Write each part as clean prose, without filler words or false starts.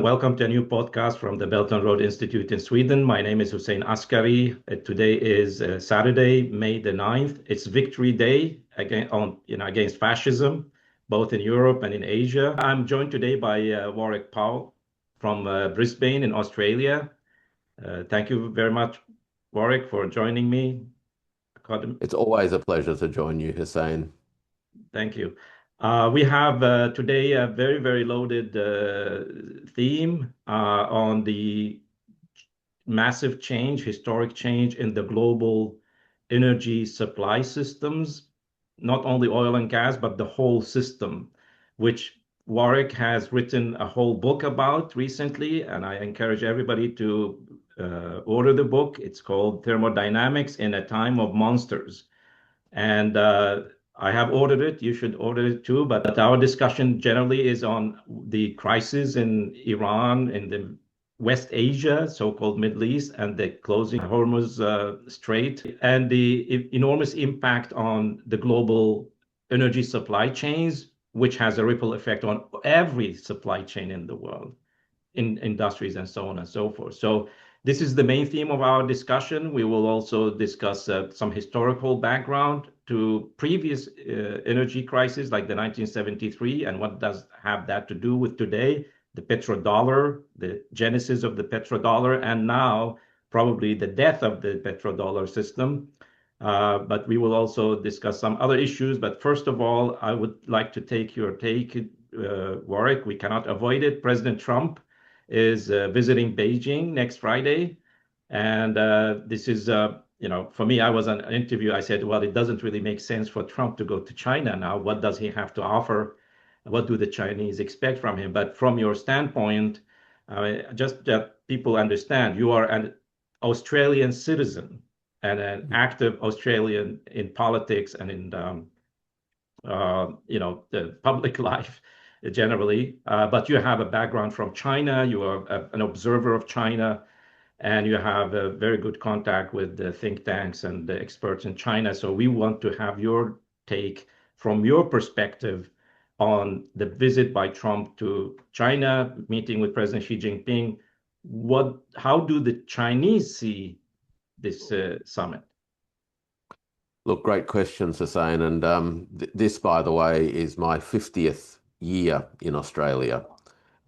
Welcome to a new podcast from the Belt and Road Institute in Sweden. My name is Hussein Askary. Today is Saturday, May the 9th. It's Victory Day against fascism, both in Europe and in Asia. I'm joined today by Warwick Powel from Brisbane in Australia. Thank you very much, Warwick, for joining me. It's always a pleasure to join you, Hussein. Thank you. We have today a very, very loaded theme on the massive change, historic change in the global energy supply systems, not only oil and gas, but the whole system, which Warwick has written a whole book about recently, and I encourage everybody to order the book. It's called Thermodynamics in a Time of Monsters. And I have ordered it. You should order it too. But our discussion generally is on the crisis in Iran, in the West Asia, so-called Middle East, and the closing Hormuz Strait, and the enormous impact on the global energy supply chains, which has a ripple effect on every supply chain in the world, in industries and so on and so forth. So this is the main theme of our discussion. We will also discuss some historical background to previous energy crises like the 1973 and what does have that to do with today, the petrodollar, the genesis of the petrodollar, and now probably the death of the petrodollar system. But we will also discuss some other issues. But first of all, I would like to take your take, Warwick. We cannot avoid it. President Trump is visiting Beijing next Friday. And this is, for me, I was on an interview. I said, well, it doesn't really make sense for Trump to go to China now. What does he have to offer? What do the Chinese expect from him? But from your standpoint, just that people understand, you are an Australian citizen and an active Australian in politics and in the public life generally. But you have a background from China. You are an observer of China, and you have a very good contact with the think tanks and the experts in China. So we want to have your take from your perspective on the visit by Trump to China, meeting with President Xi Jinping. How do the Chinese see this summit? Look, great questions, Hussein. And this, by the way, is my 50th year in Australia.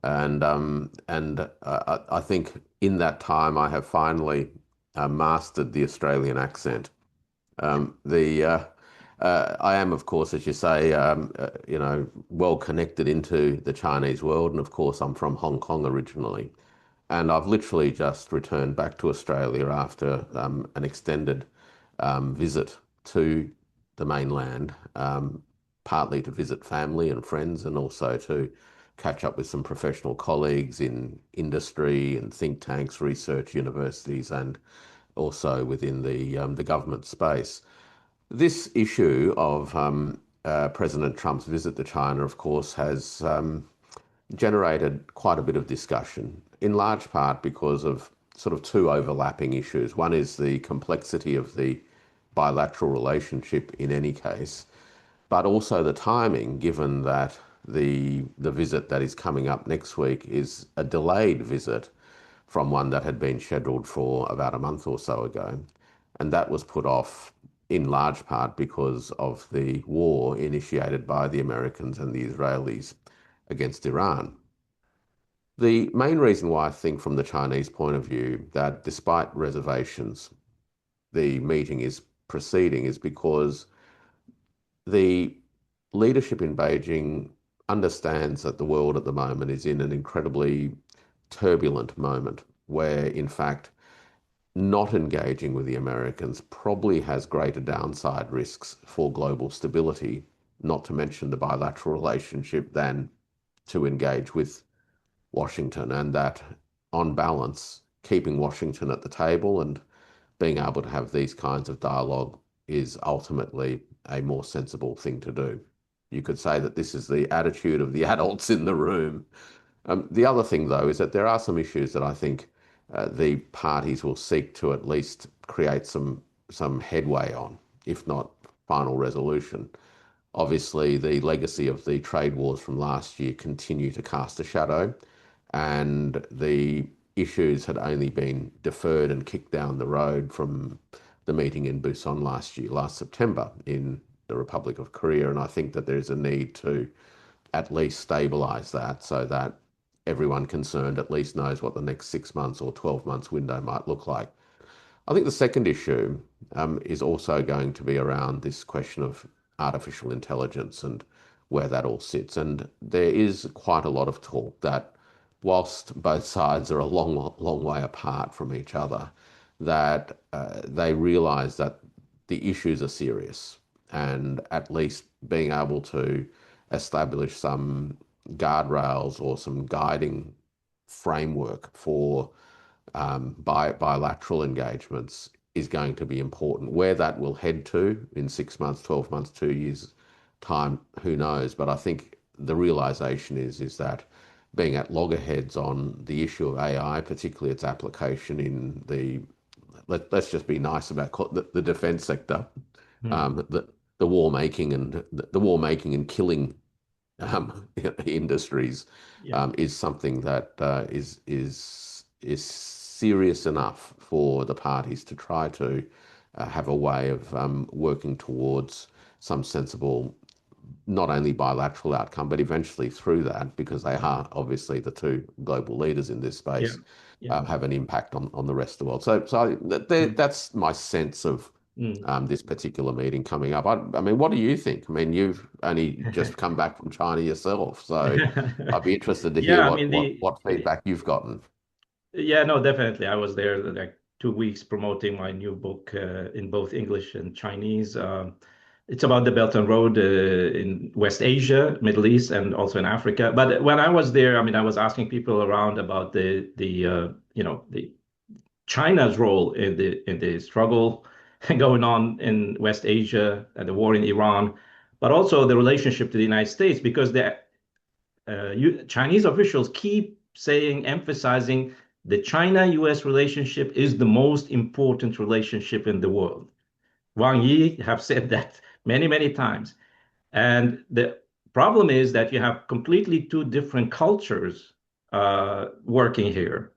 And I think in that time I have finally mastered the Australian accent. I am, of course, as you say, well connected into the Chinese world. And of course, I'm from Hong Kong originally. And I've literally just returned back to Australia after an extended visit to the mainland, partly to visit family and friends and also to catch up with some professional colleagues in industry and think tanks, research universities, and also within the government space. This issue of President Trump's visit to China, of course, has generated quite a bit of discussion, in large part because of sort of two overlapping issues. One is the complexity of the bilateral relationship in any case, but also the timing, given that the visit that is coming up next week is a delayed visit from one that had been scheduled for about a month or so ago. And that was put off in large part because of the war initiated by the Americans and the Israelis against Iran. The main reason why I think from the Chinese point of view that despite reservations, the meeting is proceeding is because the leadership in Beijing understands that the world at the moment is in an incredibly turbulent moment where, in fact, not engaging with the Americans probably has greater downside risks for global stability, not to mention the bilateral relationship, than to engage with Washington. And that, on balance, keeping Washington at the table and being able to have these kinds of dialogue is ultimately a more sensible thing to do. You could say that this is the attitude of the adults in the room. The other thing, though, is that there are some issues that I think the parties will seek to at least create some headway on, if not final resolution. Obviously, the legacy of the trade wars from last year continue to cast a shadow, and the issues had only been deferred and kicked down the road from the meeting in Busan last September in the Republic of Korea. And I think that there's a need to at least stabilize that so that everyone concerned at least knows what the next 6 months or 12 months window might look like. I think the second issue is also going to be around this question of artificial intelligence and where that all sits. And there is quite a lot of talk that whilst both sides are a long way apart from each other, that they realize that the issues are serious, and at least being able to establish some guardrails or some guiding framework for bilateral engagements is going to be important. Where that will head to in 6 months, 12 months, 2 years time, who knows? But I think the realization is that being at loggerheads on the issue of AI, particularly its application in let's just be nice about the defense sector, Hmm. the war making and the war making and killing industries Yeah. is something that is serious enough for the parties to try to have a way of working towards some sensible, not only bilateral outcome, but eventually through that, because they are obviously the two global leaders in this Yeah. space, Yeah. have an impact on the rest of the world. So Mm. that's my sense of Mm. this particular meeting coming up. I mean, what do you think? I mean, you've only just come back from China yourself, so I'd be interested to hear Yeah, I mean what feedback you've gotten. yeah, no, definitely. I was there like 2 weeks promoting my new book in both English and Chinese. It's about the Belt and Road in West Asia, Middle East, and also in Africa. But when I was there, I mean, I was asking people around about the China's role in the struggle going on in West Asia and the war in Iran, but also the relationship to the United States, because Chinese officials keep saying, emphasizing the China-US relationship is the most important relationship in the world. Wang Yi have said that many, many times. And the problem is that you have completely two different cultures working here.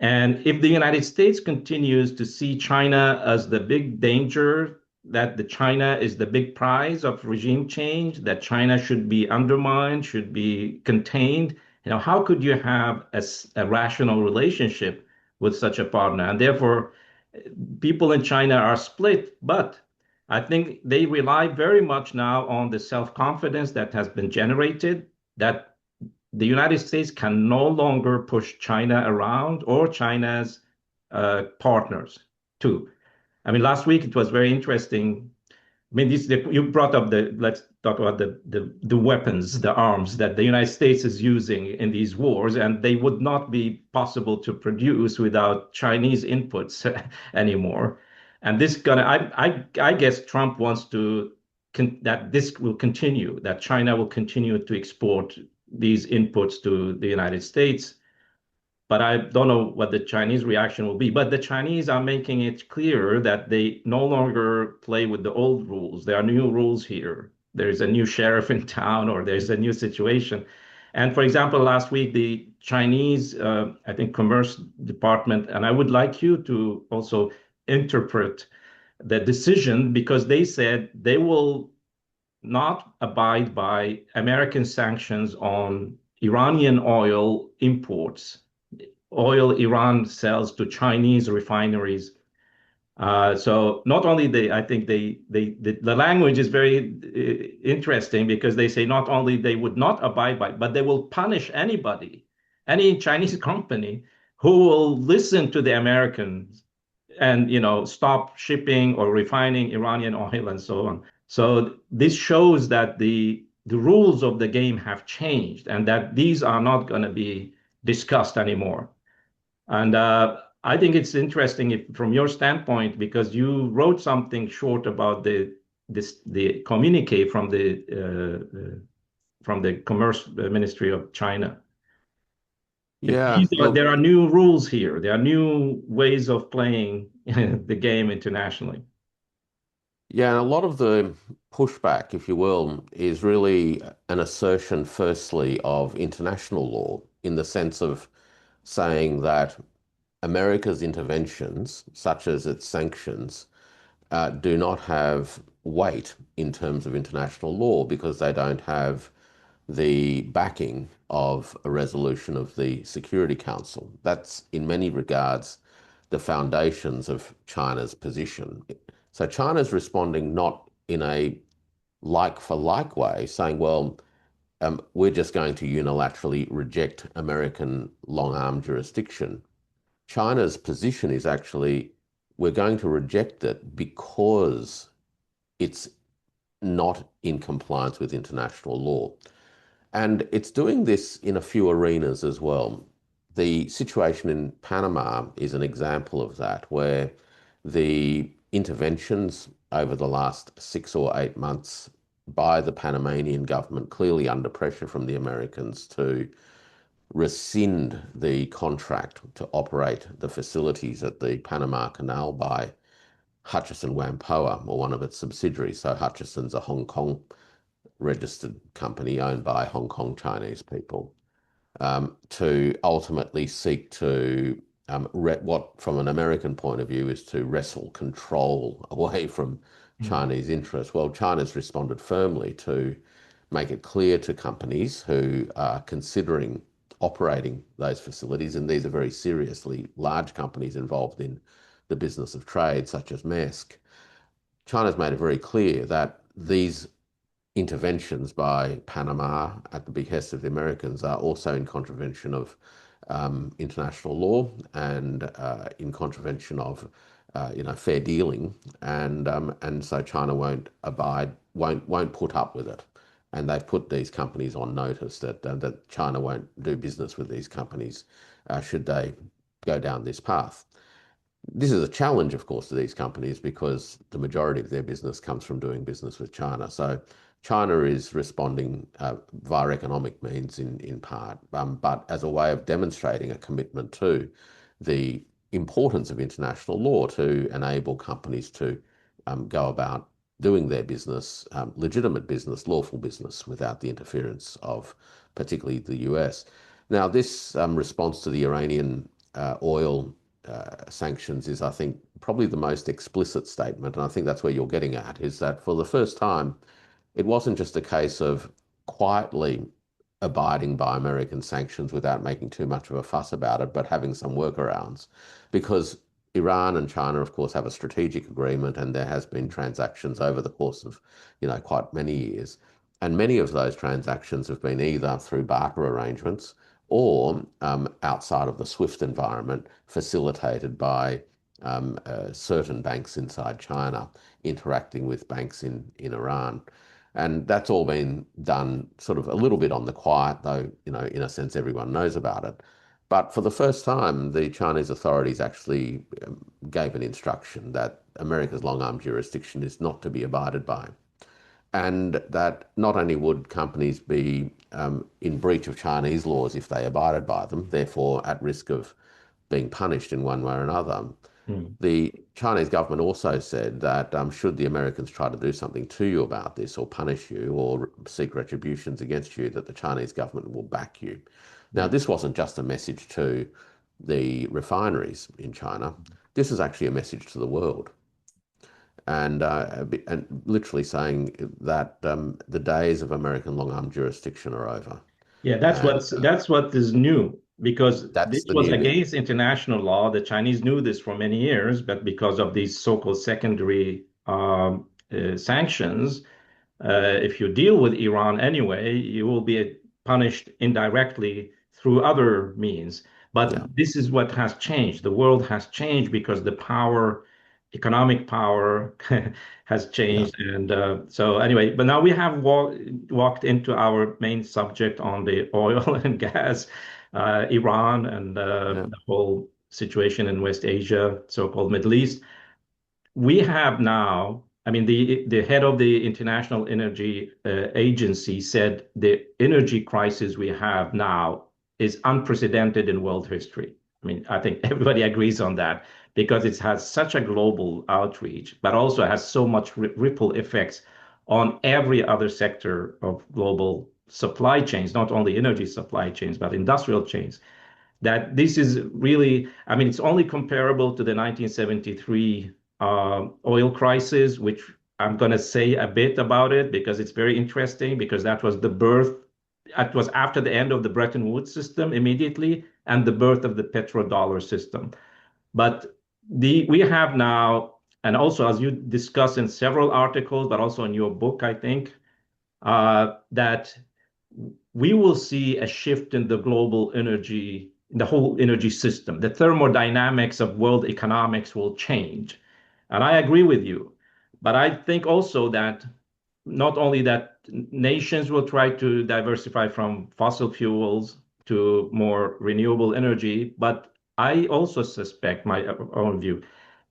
And if the United States continues to see China as the big danger, that the China is the big prize of regime change, that China should be undermined, should be contained, how could you have a rational relationship with such a partner? And therefore, people in China are split, but I think they rely very much now on the self-confidence that has been generated, that the United States can no longer push China around or China's partners too. I mean, last week it was very interesting. I mean, you brought up let's talk about the weapons, the arms that the United States is using in these wars, and they would not be possible to produce without Chinese inputs anymore. And I guess Trump wants that this will continue, that China will continue to export these inputs to the United States, but I don't know what the Chinese reaction will be. But the Chinese are making it clear that they no longer play with the old rules. There are new rules here. There's a new sheriff in town, or there's a new situation. And for example, last week, the Chinese, I think, Commerce Department, and I would like you to also interpret the decision, because they said they will not abide by American sanctions on Iranian oil imports, oil Iran sells to Chinese refineries. So not only I think the language is very interesting, because they say not only they would not abide by, but they will punish anybody, any Chinese company who will listen to the Americans and stop shipping or refining Iranian oil and so on. So this shows that the rules of the game have changed, and that these are not going to be discussed anymore. And I think it's interesting from your standpoint, because you wrote something short about the communique from the Commerce Ministry of China. Yeah, There look, are new rules here. There are new ways of playing the game internationally. Yeah, and a lot of the pushback, if you will, is really an assertion, firstly, of international law in the sense of saying that America's interventions, such as its sanctions, do not have weight in terms of international law because they don't have the backing of a resolution of the Security Council. That's, in many regards, the foundations of China's position. So China's responding not in a like for like way, saying, well, we're just going to unilaterally reject American long arm jurisdiction. China's position is actually we're going to reject it because it's not in compliance with international law. And it's doing this in a few arenas as well. The situation in Panama is an example of that, where the interventions over the last 6 or 8 months by the Panamanian government, clearly under pressure from the Americans to rescind the contract to operate the facilities at the Panama Canal by Hutchison Whampoa, or one of its subsidiaries. So Hutchison's a Hong Kong registered company owned by Hong Kong Chinese people, to ultimately seek to what, from an American point of view, is to wrestle control away from Mm. Chinese interests. Well, China's responded firmly to make it clear to companies who are considering operating those facilities, and these are very seriously large companies involved in the business of trade, such as Maersk. China's made it very clear that these interventions by Panama at the behest of the Americans are also in contravention of international law and in contravention of fair dealing, and so China won't abide, won't put up with it, and they've put these companies on notice that China won't do business with these companies should they go down this path. This is a challenge, of course, to these companies because the majority of their business comes from doing business with China. So China is responding via economic means in part, but as a way of demonstrating a commitment to the importance of international law to enable companies to go about doing their business, legitimate business, lawful business, without the interference of particularly the US. Now, this response to the Iranian oil sanctions is, I think, probably the most explicit statement, and I think that's where you're getting at, is that for the first time, it wasn't just a case of quietly abiding by American sanctions without making too much of a fuss about it, but having some workarounds. Because Iran and China, of course, have a strategic agreement, and there has been transactions over the course of, quite many years. And many of those transactions have been either through barter arrangements or outside of the SWIFT environment, facilitated by certain banks inside China interacting with banks in Iran. And that's all been done sort of a little bit on the quiet, though, in a sense, everyone knows about it. But for the first time, the Chinese authorities actually gave an instruction that America's long arm jurisdiction is not to be abided by, and that not only would companies be in breach of Chinese laws if they abided by them, therefore at risk of being punished in one way or another, Mm. the Chinese government also said that should the Americans try to do something to you about this or punish you or seek retributions against you, that the Chinese government will back you. Now, Mm. this wasn't just a message to the refineries in China. This is actually a message to the world, and literally saying that the days of American long arm jurisdiction are over. Yeah, And that's what is new because that's this the was new bit. against international law. The Chinese knew this for many years, but because of these so-called secondary sanctions, if you deal with Iran anyway, you will be punished indirectly through other means. Yeah, But this is what has changed. The world has changed because the power, economic power, has yeah, changed. And so, anyway, but now we have walked into our main subject on the oil and gas, Iran, and yeah. the whole situation in West Asia, so-called Middle East. We have now, I mean, the head of the International Energy Agency said the energy crisis we have now is unprecedented in world history. I mean, I think everybody agrees on that because it has such a global outreach, but also has so much ripple effects on every other sector of global supply chains, not only energy supply chains, but industrial chains. That this is really, I mean, it's only comparable to the 1973 oil crisis, which I'm going to say a bit about it because it's very interesting because that was the birth, it was after the end of the Bretton Woods system immediately and the birth of the petrodollar system. But we have now, and also as you discuss in several articles, but also in your book, I think, that we will see a shift in the global energy, in the whole energy system. The thermodynamics of world economics will change. And I agree with you. But I think also that not only that nations will try to diversify from fossil fuels to more renewable energy, but I also suspect my own view.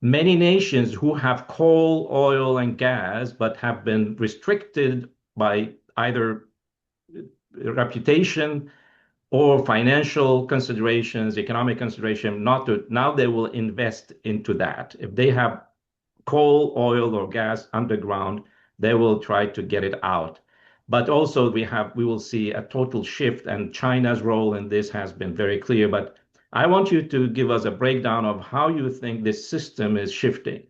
Many nations who have coal, oil, and gas, but have been restricted by either reputation or financial considerations, economic consideration, not to now they will invest into that. If they have coal, oil, or gas underground, they will try to get it out. But also we will see a total shift, and China's role in this has been very clear. But I want you to give us a breakdown of how you think this system is shifting.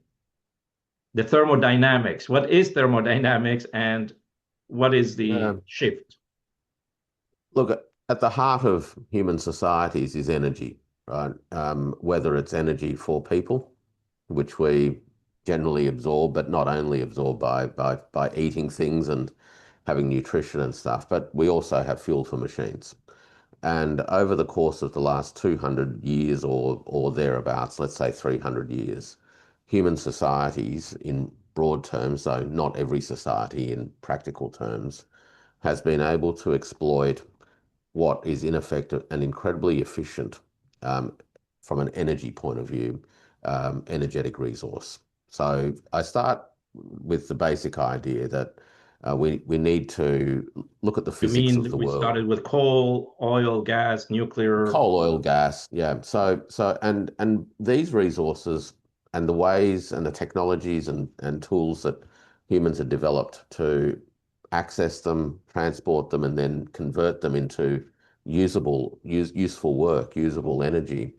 The thermodynamics. What is thermodynamics and what is the Um, shift? Look, at the heart of human societies is energy, right? Whether it's energy for people, which we generally absorb, but not only absorb by eating things and having nutrition and stuff, but we also have fuel for machines. And over the course of the last 200 years or thereabouts, let's say 300 years, human societies in broad terms, so not every society in practical terms, has been able to exploit what is in effect an incredibly efficient, um, from an energy point of view, energetic resource. So I start with the basic idea that we need to look at the You physics of mean the we world. started with coal, oil, gas, nuclear? Coal, oil, gas, yeah. And these resources and the ways and the technologies and tools that humans have developed to access them, transport them, and then convert them into useful work, usable energy,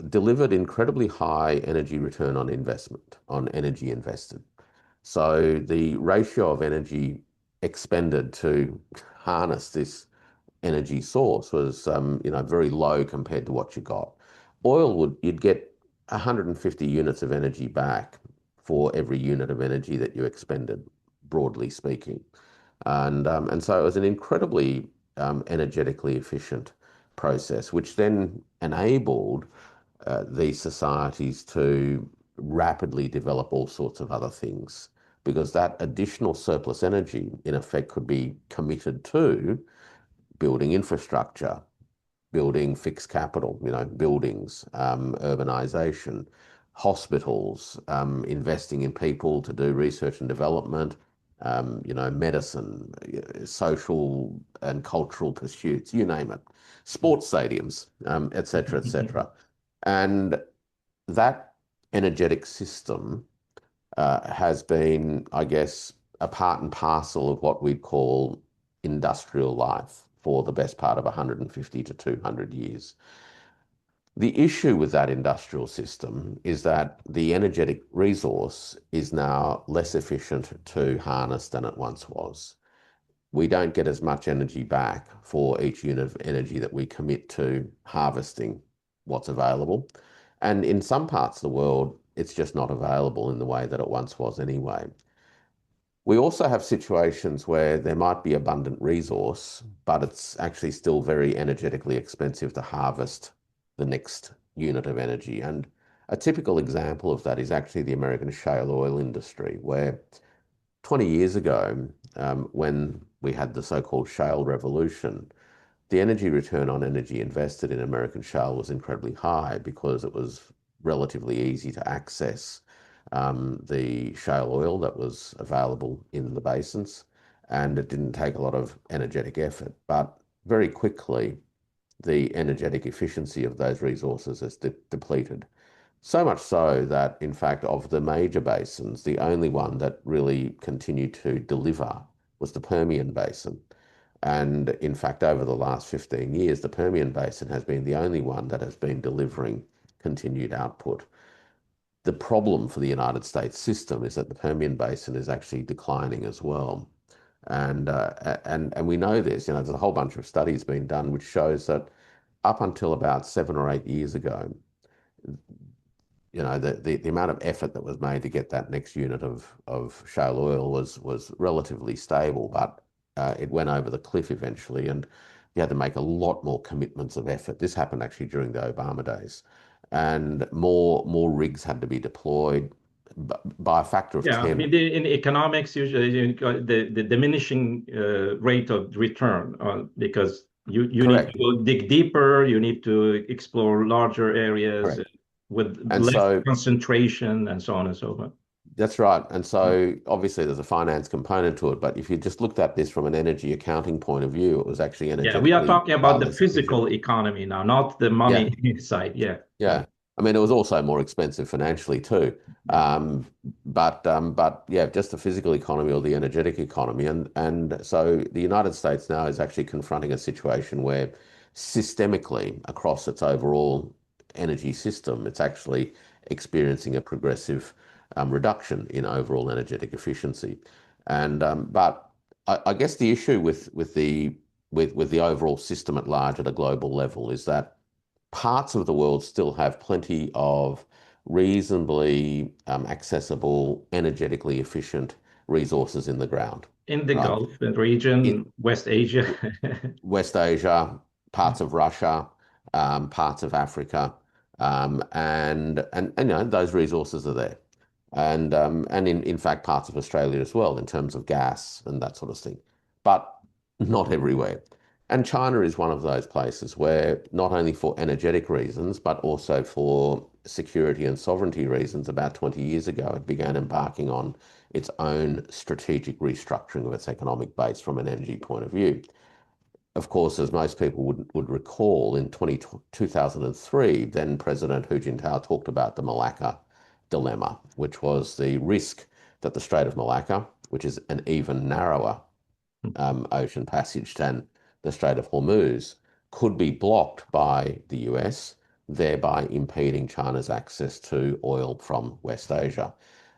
delivered incredibly high energy return on investment, on energy invested. So the ratio of energy expended to harness this energy source was very low compared to what you got. You'd get 150 units of energy back for every unit of energy that you expended, broadly speaking. And so it was an incredibly energetically efficient process, which then enabled these societies to rapidly develop all sorts of other things, because that additional surplus energy, in effect, could be committed to building infrastructure, building fixed capital, buildings, urbanization, hospitals, investing in people to do research and development, medicine, social and cultural pursuits, you name it, sports stadiums, et cetera, et cetera. And that energetic system has been, I guess, a part and parcel of what we'd call industrial life for the best part of 150 to 200 years. The issue with that industrial system is that the energetic resource is now less efficient to harness than it once was. We don't get as much energy back for each unit of energy that we commit to harvesting what's available. And in some parts of the world, it's just not available in the way that it once was anyway. We also have situations where there might be abundant resource, but it's actually still very energetically expensive to harvest the next unit of energy. And a typical example of that is actually the American shale oil industry, where 20 years ago, when we had the so-called shale revolution, the energy return on energy invested in American shale was incredibly high because it was relatively easy to access the shale oil that was available in the basins, and it didn't take a lot of energetic effort. But very quickly, the energetic efficiency of those resources is depleted. So much so that, in fact, of the major basins, the only one that really continued to deliver was the Permian Basin. And in fact, over the last 15 years, the Permian Basin has been the only one that has been delivering continued output. The problem for the United States system is that the Permian Basin is actually declining as well. And we know this, there's a whole bunch of studies being done which shows that up until about 7 or 8 years ago, the amount of effort that was made to get that next unit of shale oil was relatively stable, but it went over the cliff eventually, and you had to make a lot more commitments of effort. This happened actually during the Obama days, and more rigs had to be deployed by a factor of Yeah, I 10. mean, in economics, usually you got the diminishing rate of return because you need to Correct, go dig deeper, you need to explore larger areas correct. with And less so concentration and so on and so forth. that's right. And Mm. so obviously there's a finance component to it, but if you just looked at this from an energy accounting point of view, it was actually Yeah, we are energetically talking far about the less efficient. physical economy now, not the Yeah, money side. Yeah, yeah, yeah. I mean, it was also more expensive financially too. yeah. But yeah, just the physical economy or the energetic economy. And so the United States now is actually confronting a situation where systemically across its overall energy system, it's actually experiencing a progressive reduction in overall energetic efficiency. But I guess the issue with the overall system at large at a global level is that parts of the world still have plenty of reasonably accessible, energetically efficient resources in the ground, In the right? Gulf It, region, West Asia. West Asia, Yeah. parts of Russia, parts of Africa, and those resources are there, and in fact parts of Australia as well in terms of gas and that sort of thing, but not everywhere. And China is one of those places where not only for energetic reasons, but also for security and sovereignty reasons, about 20 years ago, it began embarking on its own strategic restructuring of its economic base from an energy point of view. Of course, as most people would recall, in 2003, then President Hu Jintao talked about the Malacca dilemma, which was the risk that the Strait of Malacca, which is an even narrower ocean passage than the Strait of Hormuz, could be blocked by the US, thereby impeding China's access to oil from West Asia.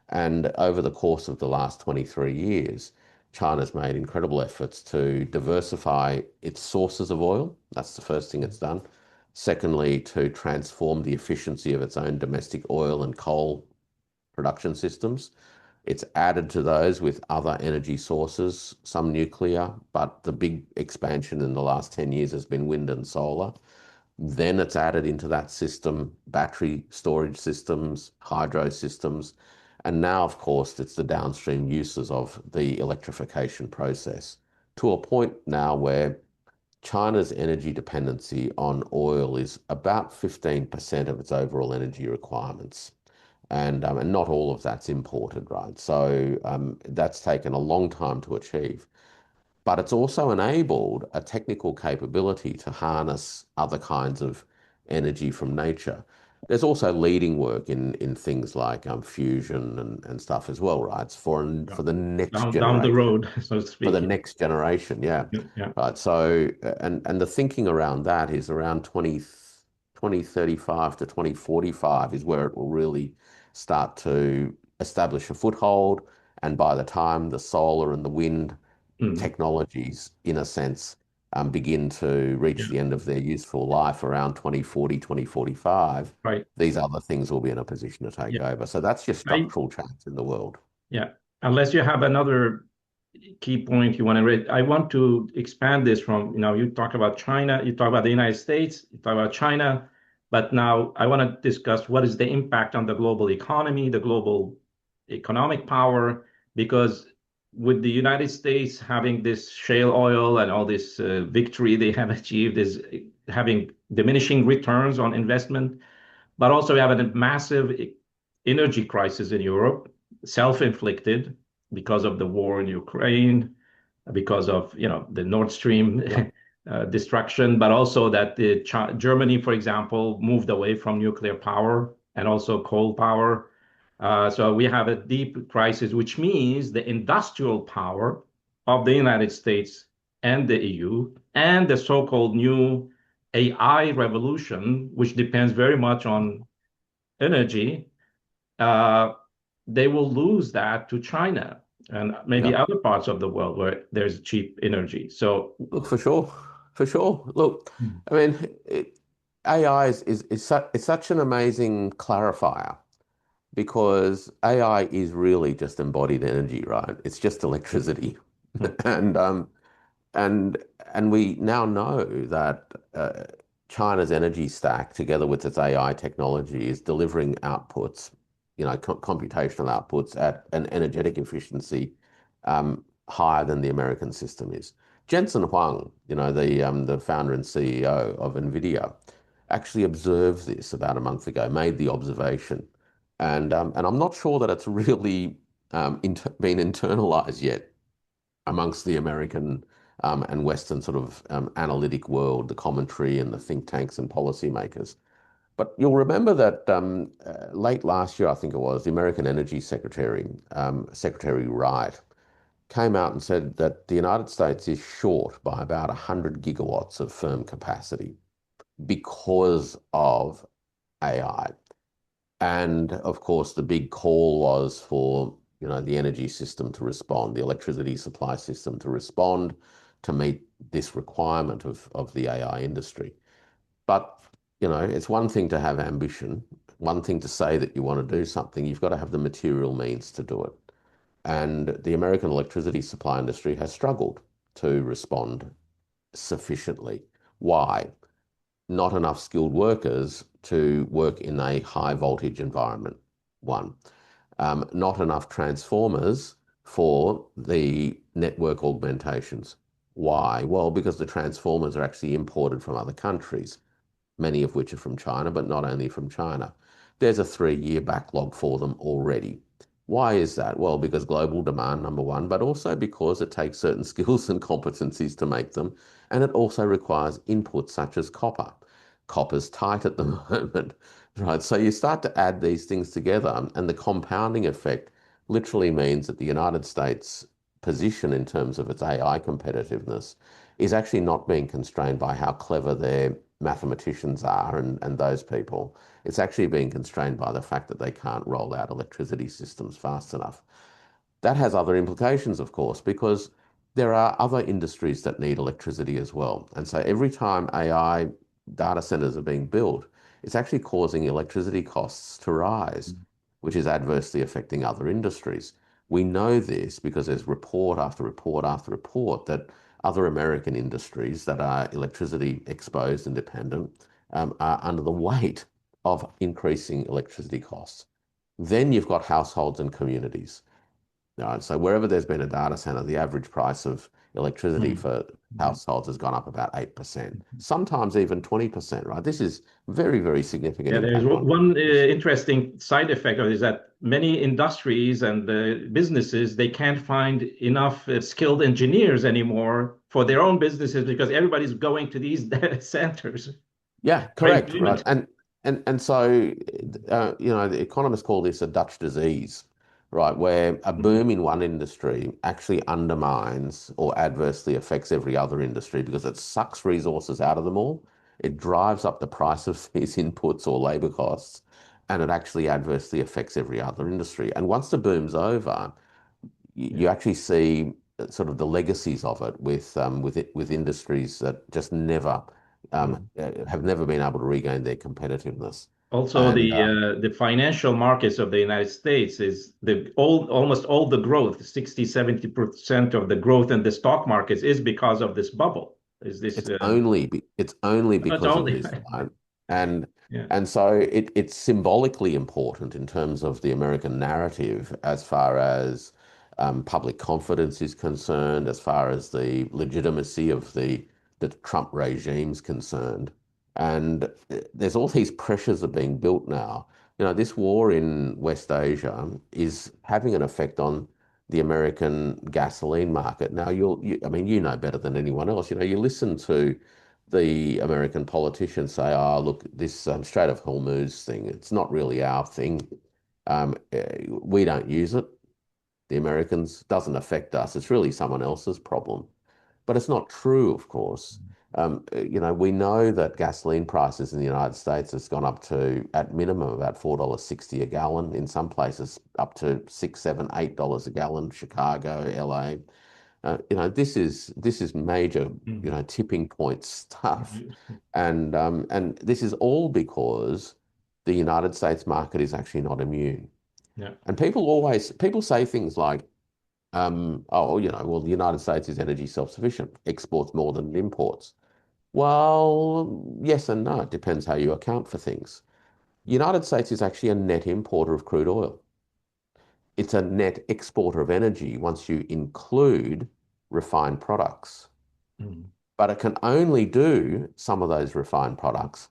And over the course of the last 23 years, China's made incredible efforts to diversify its sources of oil. That's the first thing it's done. Secondly, to transform the efficiency of its own domestic oil and coal production systems. It's added to those with other energy sources, some nuclear, but the big expansion in the last 10 years has been wind and solar. Then it's added into that system battery storage systems, hydro systems, and now, of course, it's the downstream uses of the electrification process to a point now where China's energy dependency on oil is about 15% of its overall energy requirements. And not all of that's imported, right? So that's taken a long time to achieve. But it's also enabled a technical capability to harness other kinds of energy from nature. There's also leading work in things like fusion and stuff as well, right? It's Yeah. for the next Down the generation, road, so to for the speak. next generation, yeah. Yeah, yeah. Right. So, and the thinking around that is around 2035 to 2045 is where it will really start to establish a foothold. And by the time the solar and the wind Mhm. technologies, in a sense, begin to reach Yeah, the end of their useful life around 2040, 2045, right. these other things will be in a position to take Yeah. over. So that's your I structural change in the world. Yeah. Unless you have another key point you want to raise, I want to expand this from, you talk about China, you talk about the United States, you talk about China, but now I want to discuss what is the impact on the global economy, the global economic power, because with the United States having this shale oil and all this victory they have achieved is having diminishing returns on investment, but also we have a massive energy crisis in Europe, self-inflicted because of the war in Ukraine, because of the Nord Stream Yeah. destruction, but also that Germany, for example, moved away from nuclear power and also coal power. So we have a deep crisis, which means the industrial power of the United States and the EU and the so-called new AI revolution, which depends very much on energy, uh, they will lose that to China and maybe Yeah. other parts of the world where there's cheap energy. So, Look, for sure, for sure. Look, mm, I mean, AI is such an amazing clarifier because AI is really just embodied energy, right? It's just electricity, mm, and and and we now know that China's energy stack, together with its AI technology, is delivering outputs, computational outputs at an energetic efficiency higher than the American system is. Jensen Huang, the founder and CEO of NVIDIA, actually observed this about a month ago, made the observation, and I'm not sure that it's really been internalized yet amongst the American and Western sort of analytic world, the commentary and the think tanks and policymakers. But you'll remember that late last year, I think it was, the American Energy Secretary, Secretary Wright, came out and said that the United States is short by about 100 gigawatts of firm capacity because of AI. And of course, the big call was for, the energy system to respond, the electricity supply system to respond to meet this requirement of the AI industry. But, it's one thing to have ambition, one thing to say that you want to do something, you've got to have the material means to do it. And the American electricity supply industry has struggled to respond sufficiently. Why? Not enough skilled workers to work in a high voltage environment. One, not enough transformers for the network augmentations. Why? Well, because the transformers are actually imported from other countries, many of which are from China, but not only from China. There's a 3-year backlog for them already. Why is that? Well, because global demand, number one, but also because it takes certain skills and competencies to make them. And it also requires inputs such as copper. Copper's tight at the moment, right? So you start to add these things together, and the compounding effect literally means that the United States' position in terms of its AI competitiveness is actually not being constrained by how clever their mathematicians are and those people. It's actually being constrained by the fact that they can't roll out electricity systems fast enough. That has other implications, of course, because there are other industries that need electricity as well. And so every time AI data centers are being built, it's actually causing electricity costs to rise, which is adversely affecting other industries. We know this because there's report after report after report that other American industries that are electricity exposed and dependent are under the weight of increasing electricity costs. Then you've got households and communities. Right? So wherever there's been a data center, the average price of electricity mm, for mm, households has gone up about 8%, mm. sometimes even 20%, right? This is very, very significant Yeah, there is impact on one business. interesting side effect of it is that many industries and businesses they can't find enough skilled engineers anymore for their own businesses because everybody's going to these data centers Yeah, for correct, right? employment. And so the economists call this a Dutch disease, right? Where a Mhm. boom in one industry actually undermines or adversely affects every other industry because it sucks resources out of them all. It drives up the price of these inputs or labor costs, and it actually adversely affects every other industry. And once the boom's over, Yeah. you actually see sort of the legacies of it with industries that just never Mm. have never been able to regain their competitiveness. Also, And the financial markets of the United States is almost all the growth, 60-70% of the growth in the stock markets is because of this bubble. Is this it's only not because of only this, right? And yeah. and so it's symbolically important in terms of the American narrative as far as public confidence is concerned, as far as the legitimacy of the Trump regime's concerned. And there's all these pressures are being built now. This war in West Asia is having an effect on the American gasoline market. Now, I mean, you know better than anyone else. You know, you listen to the American politicians say, "Oh, look, this Strait of Hormuz thing, it's not really our thing. We don't use it. The Americans doesn't affect us. It's really someone else's problem." But it's not true, of course. You know, we know that gasoline prices in the United States has gone up to, at minimum, about $4.60 a gallon. In some places, up to $6, $7, $8 a gallon. Chicago, LA. You know, this is major, you Mhm. know, tipping point stuff, Mhm. and this is all because the United States market is actually not immune. Yeah. And people say things like, oh, you know, well, the United States is energy self-sufficient, exports more than it imports. Well, yes and no. It depends how you account for things. United States is actually a net importer of crude oil. It's a net exporter of energy once you include refined products. Mhm. But it can only do some of those refined products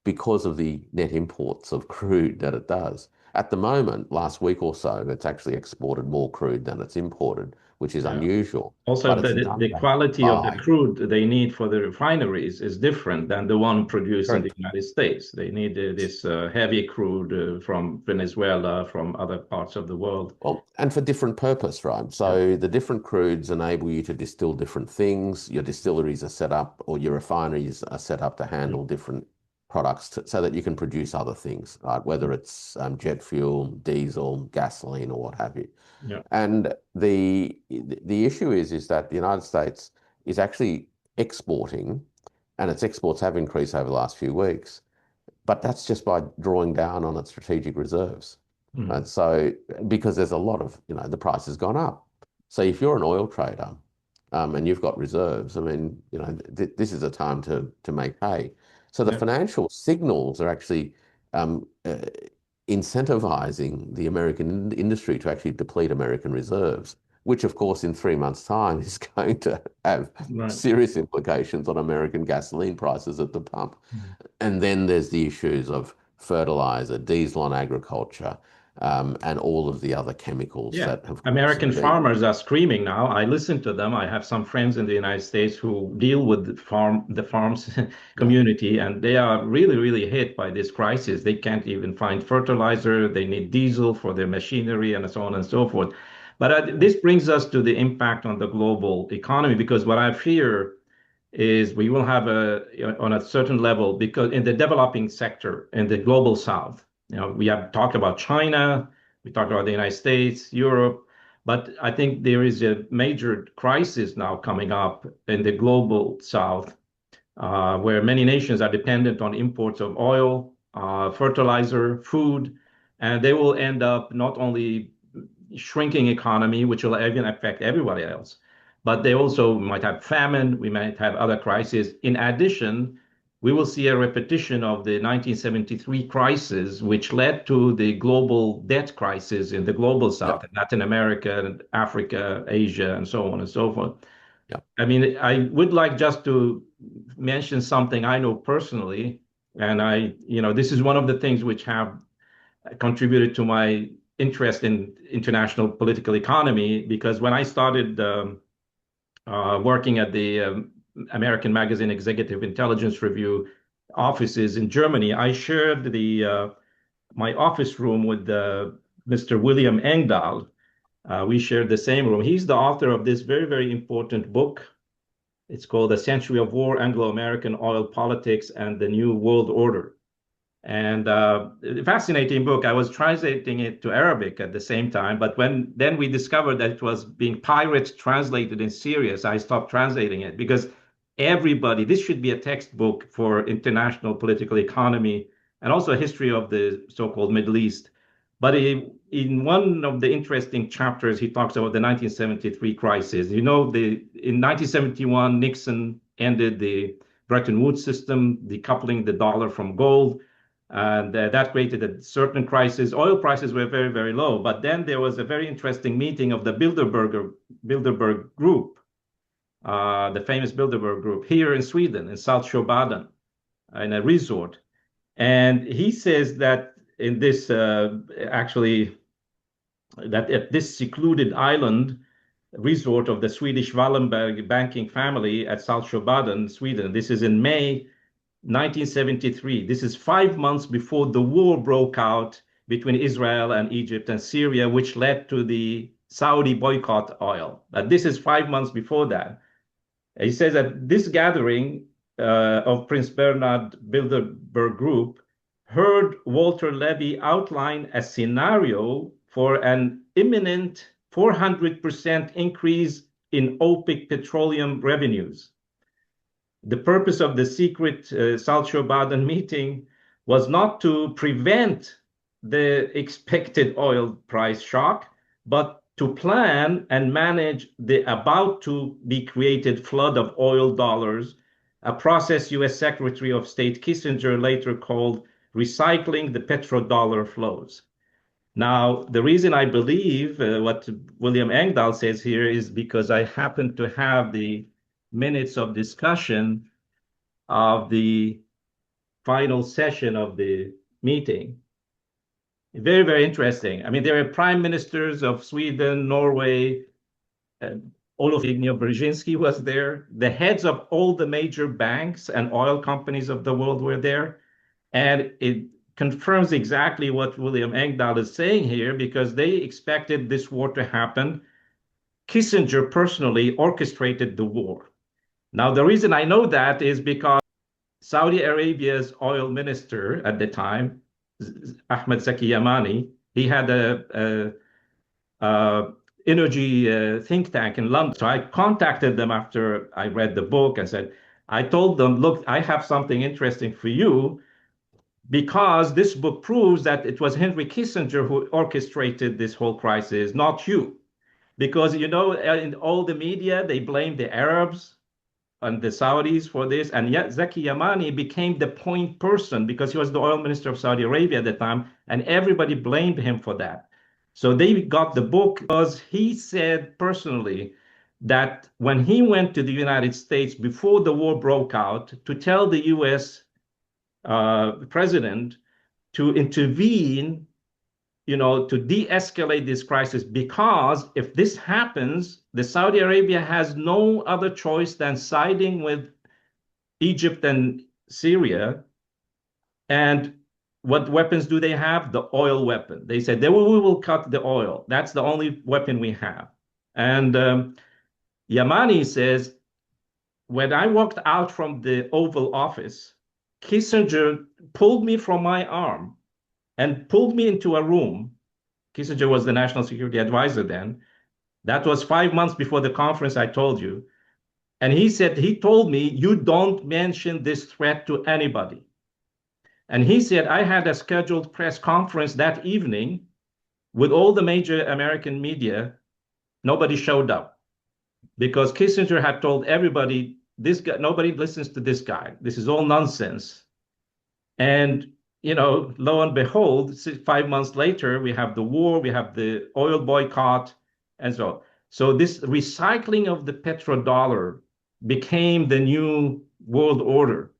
because of the net imports of crude that it does. At the moment, last week or so, it's actually exported more crude than it's imported, which is Yeah. unusual. Also, But it's done the that quality of the by, crude they need for the refineries is different than the one produced in the correct. United States. They need this heavy crude from Venezuela, from other parts of the world. Well, and for different purpose, right? Yeah. So the different crudes enable you to distill different things. Your distilleries are set up, or your refineries are set up to Yeah. handle different products so that you can produce other things, right? Whether it's jet fuel, diesel, gasoline, or what have you. Yeah. And the issue is that the United States is actually exporting, and its exports have increased over the last few weeks, but that's just by drawing down on its strategic reserves. Mm. Right? So because there's a lot of, you know, the price has gone up. So if you're an oil trader, and you've got reserves, I mean, you know, this is a time to make hay. So the Yeah. financial signals are actually incentivizing the American industry to actually deplete American reserves, which of course in 3 months' time is going to have Right. serious implications on American gasoline prices at the pump. Mm. And then there's the issues of fertilizer, diesel on agriculture, and all of the other chemicals Yeah. that, of course, American have been. farmers are screaming now. I listen to them. I have some friends in the United States who deal with the farms Yeah, community, and they are really, really hit by this crisis. They can't even find fertilizer. They need diesel for their machinery and so on and so forth. But yeah, this brings us to the impact on the global economy, because what I fear is we will have on a certain level, because in the developing sector in the global south, we have talked about China, we talked about the United States, Europe, but I think there is a major crisis now coming up in the global south, where many nations are dependent on imports of oil, fertilizer, food, and they will end up not only shrinking economy, which will even affect everybody else, but they also might have famine. We might have other crises. In addition, we will see a repetition of the 1973 crisis, which led to the global debt crisis in the global yeah, south, Latin America, Africa, Asia, and so on and so forth. yeah, I mean, I would like just to mention something I know personally, and this is one of the things which have contributed to my interest in international political economy, because when I started working at the American Magazine Executive Intelligence Review offices in Germany, I shared my office room with Mr. William Engdahl. We shared the same room. He's the author of this very, very important book. It's called A Century of War, Anglo-American Oil Politics and the New World Order. And fascinating book. I was translating it to Arabic at the same time, but when then we discovered that it was being pirate translated in Syria, so I stopped translating it, because everybody, this should be a textbook for international political economy and also a history of the so-called Middle East. But in one of the interesting chapters, he talks about the 1973 crisis. In 1971, Nixon ended the Bretton Woods system, decoupling the dollar from gold, and that created a certain crisis. Oil prices were very, very low. But then there was a very interesting meeting of the Bilderberg Group, the famous Bilderberg Group, here in Sweden, in South Shobaden, in a resort. And he says that in this actually that at this secluded island resort of the Swedish Wallenberg banking family at Saltsjöbaden, Sweden, this is in May 1973. This is 5 months before the war broke out between Israel and Egypt and Syria, which led to the Saudi boycott oil. But this is 5 months before that. He says that this gathering of Prince Bernhard Bilderberg Group heard Walter Levy outline a scenario for an imminent 400% increase in OPEC petroleum revenues. The purpose of the secret Saltsjöbaden meeting was not to prevent the expected oil price shock, but to plan and manage the about to be created flood of oil dollars, a process US Secretary of State Kissinger later called recycling the petrodollar flows. Now, the reason I believe what William Engdahl says here is because I happen to have the minutes of discussion of the final session of the meeting. Very, very interesting. I mean, there are prime ministers of Sweden, Norway, Olof Brzezinski was there. The heads of all the major banks and oil companies of the world were there. And it confirms exactly what William Engdahl is saying here, because they expected this war to happen. Kissinger personally orchestrated the war. Now, the reason I know that is because Saudi Arabia's oil minister at the time, Ahmed Zaki Yamani, he had a energy think tank in London. So I contacted them after I read the book and said, I told them, look, I have something interesting for you, because this book proves that it was Henry Kissinger who orchestrated this whole crisis, not you. Because, you know, in all the media, they blame the Arabs and the Saudis for this. And yet Zaki Yamani became the point person because he was the oil minister of Saudi Arabia at the time, and everybody blamed him for that. So they got the book because he said personally that when he went to the United States before the war broke out to tell the US president to intervene, you know, to de-escalate this crisis, because if this happens, the Saudi Arabia has no other choice than siding with Egypt and Syria. And what weapons do they have? The oil weapon. They said, we will cut the oil. That's the only weapon we have. And Yamani says, when I walked out from the Oval Office, Kissinger pulled me from my arm and pulled me into a room. Kissinger was the national security advisor then. That was 5 months before the conference I told you. And he said, he told me, you don't mention this threat to anybody. And he said, I had a scheduled press conference that evening with all the major American media. Nobody showed up because Kissinger had told everybody, this guy, nobody listens to this guy. This is all nonsense. And, you know, lo and behold, 5 months later, we have the war, we have the oil boycott, and so on. So this recycling of the petrodollar became the new world order.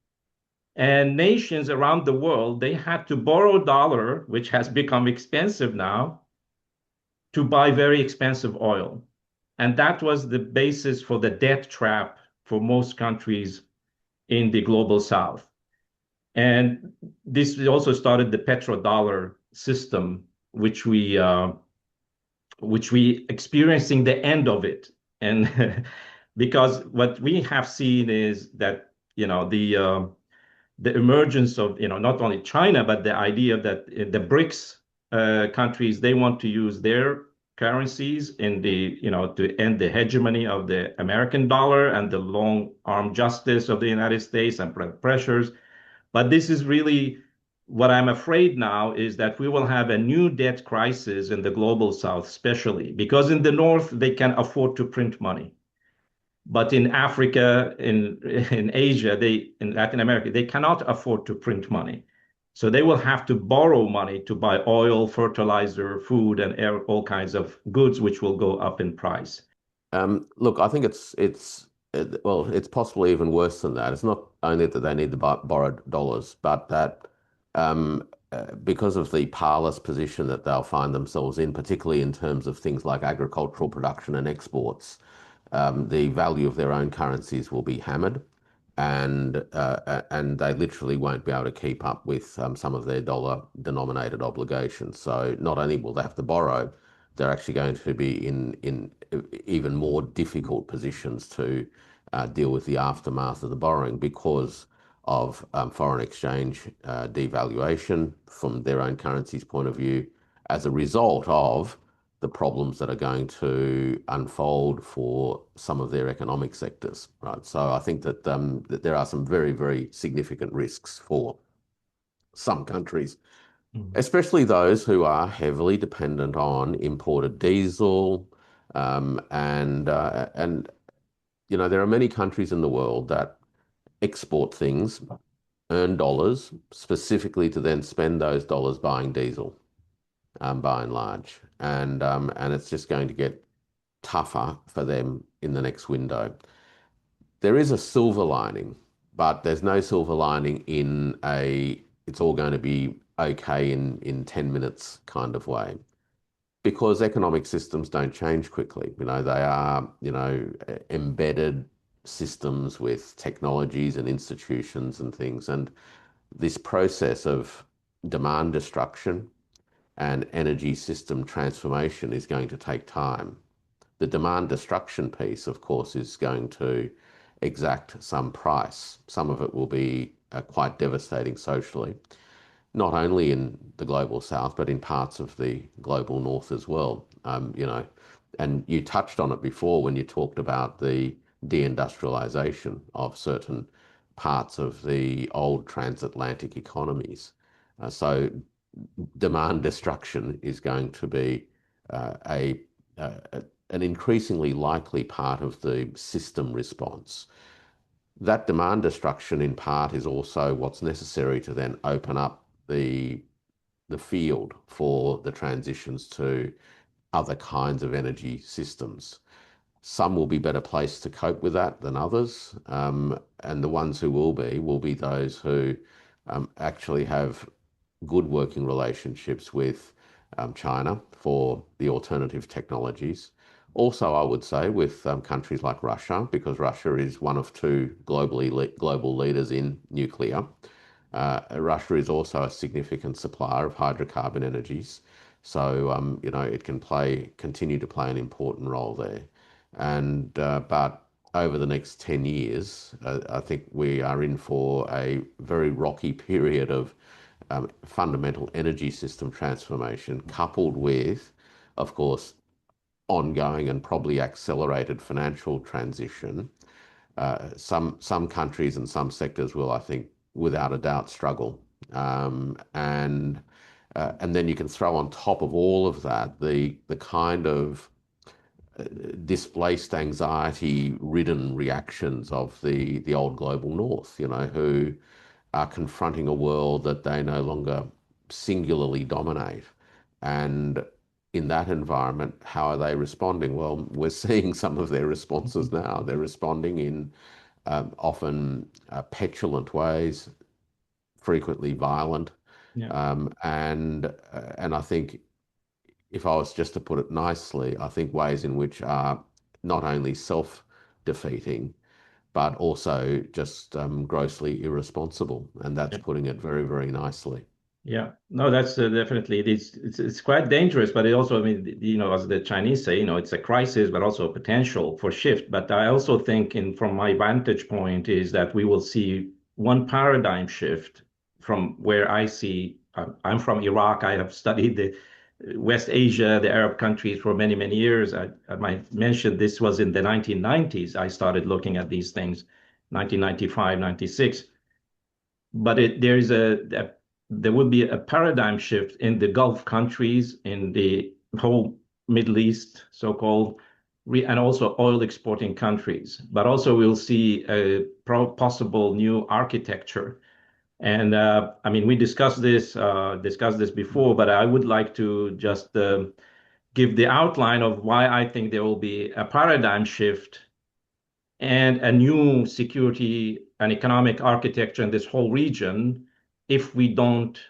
And nations around the world, they had to borrow dollar, which has become expensive now, to buy very expensive oil. And that was the basis for the debt trap for most countries in the global south. And this also started the petrodollar system, which we experiencing the end of it. And because what we have seen is that, you know, the emergence of, you know, not only China, but the idea that the BRICS countries, they want to use their currencies in the, you know, to end the hegemony of the American dollar and the long arm justice of the United States and pressures. But this is really what I'm afraid now is that we will have a new debt crisis in the global south, especially because in the north, they can afford to print money. But in Africa, in Asia, in Latin America, they cannot afford to print money. So they will have to borrow money to buy oil, fertilizer, food, and all kinds of goods, which will go up in price. Look, I think well, it's possibly even worse than that. It's not only that they need to borrow dollars, but that because of the powerless position that they'll find themselves in, particularly in terms of things like agricultural production and exports, the value of their own currencies will be hammered, and they literally won't be able to keep up with some of their dollar-denominated obligations. So not only will they have to borrow, they're actually going to be in even more difficult positions to deal with the aftermath of the borrowing because of foreign exchange devaluation from their own currency's point of view as a result of the problems that are going to unfold for some of their economic sectors, right? So I think that there are some very, very significant risks for some countries, Mhm. especially those who are heavily dependent on imported diesel, and there are many countries in the world that export things, earn dollars specifically to then spend those dollars buying diesel, by and large, and it's just going to get tougher for them in the next window. There is a silver lining, but there's no silver lining in a it's all going to be okay in 10 minutes kind of way. Because economic systems don't change quickly. They are, embedded systems with technologies and institutions and things. And this process of demand destruction and energy system transformation is going to take time. The demand destruction piece, of course, is going to exact some price. Some of it will be quite devastating socially, not only in the global south, but in parts of the global north as well. And you touched on it before when you talked about the deindustrialization of certain parts of the old transatlantic economies. So demand destruction is going to be a an increasingly likely part of the system response. That demand destruction, in part, is also what's necessary to then open up the field for the transitions to other kinds of energy systems. Some will be better placed to cope with that than others, and the ones who will be those who actually have good working relationships with China for the alternative technologies. Also, I would say with countries like Russia, because Russia is one of two global leaders in nuclear. Russia is also a significant supplier of hydrocarbon energies, so it can continue to play an important role there. And but over the next 10 years, I think we are in for a very rocky period of fundamental energy system transformation, coupled with, of course, ongoing and probably accelerated financial transition. Some countries and some sectors will, I think, without a doubt, struggle. And then you can throw on top of all of that the kind of displaced anxiety-ridden reactions of the old global north, who are confronting a world that they no longer singularly dominate. And in that environment, how are they responding? Well, we're seeing some of their responses now. They're responding in often petulant ways, frequently violent, Yeah. and I think if I was just to put it nicely, I think ways in which are not only self-defeating, but also just grossly irresponsible. And that's putting it very, very nicely. Yeah, no, that's definitely it is. It's quite dangerous, but it also, I mean, as the Chinese say, it's a crisis, but also a potential for shift. But I also think, from my vantage point, is that we will see one paradigm shift from where I see. I'm from Iraq. I have studied the West Asia, the Arab countries for many, many years. I might mention this was in the 1990s. I started looking at these things, 1995, 96. But there will be a paradigm shift in the Gulf countries, in the whole Middle East, so-called, and also oil exporting countries. But also we'll see a possible new architecture. And I mean, we discussed this before, but I would like to just give the outline of why I think there will be a paradigm shift and a new security and economic architecture in this whole region if we don't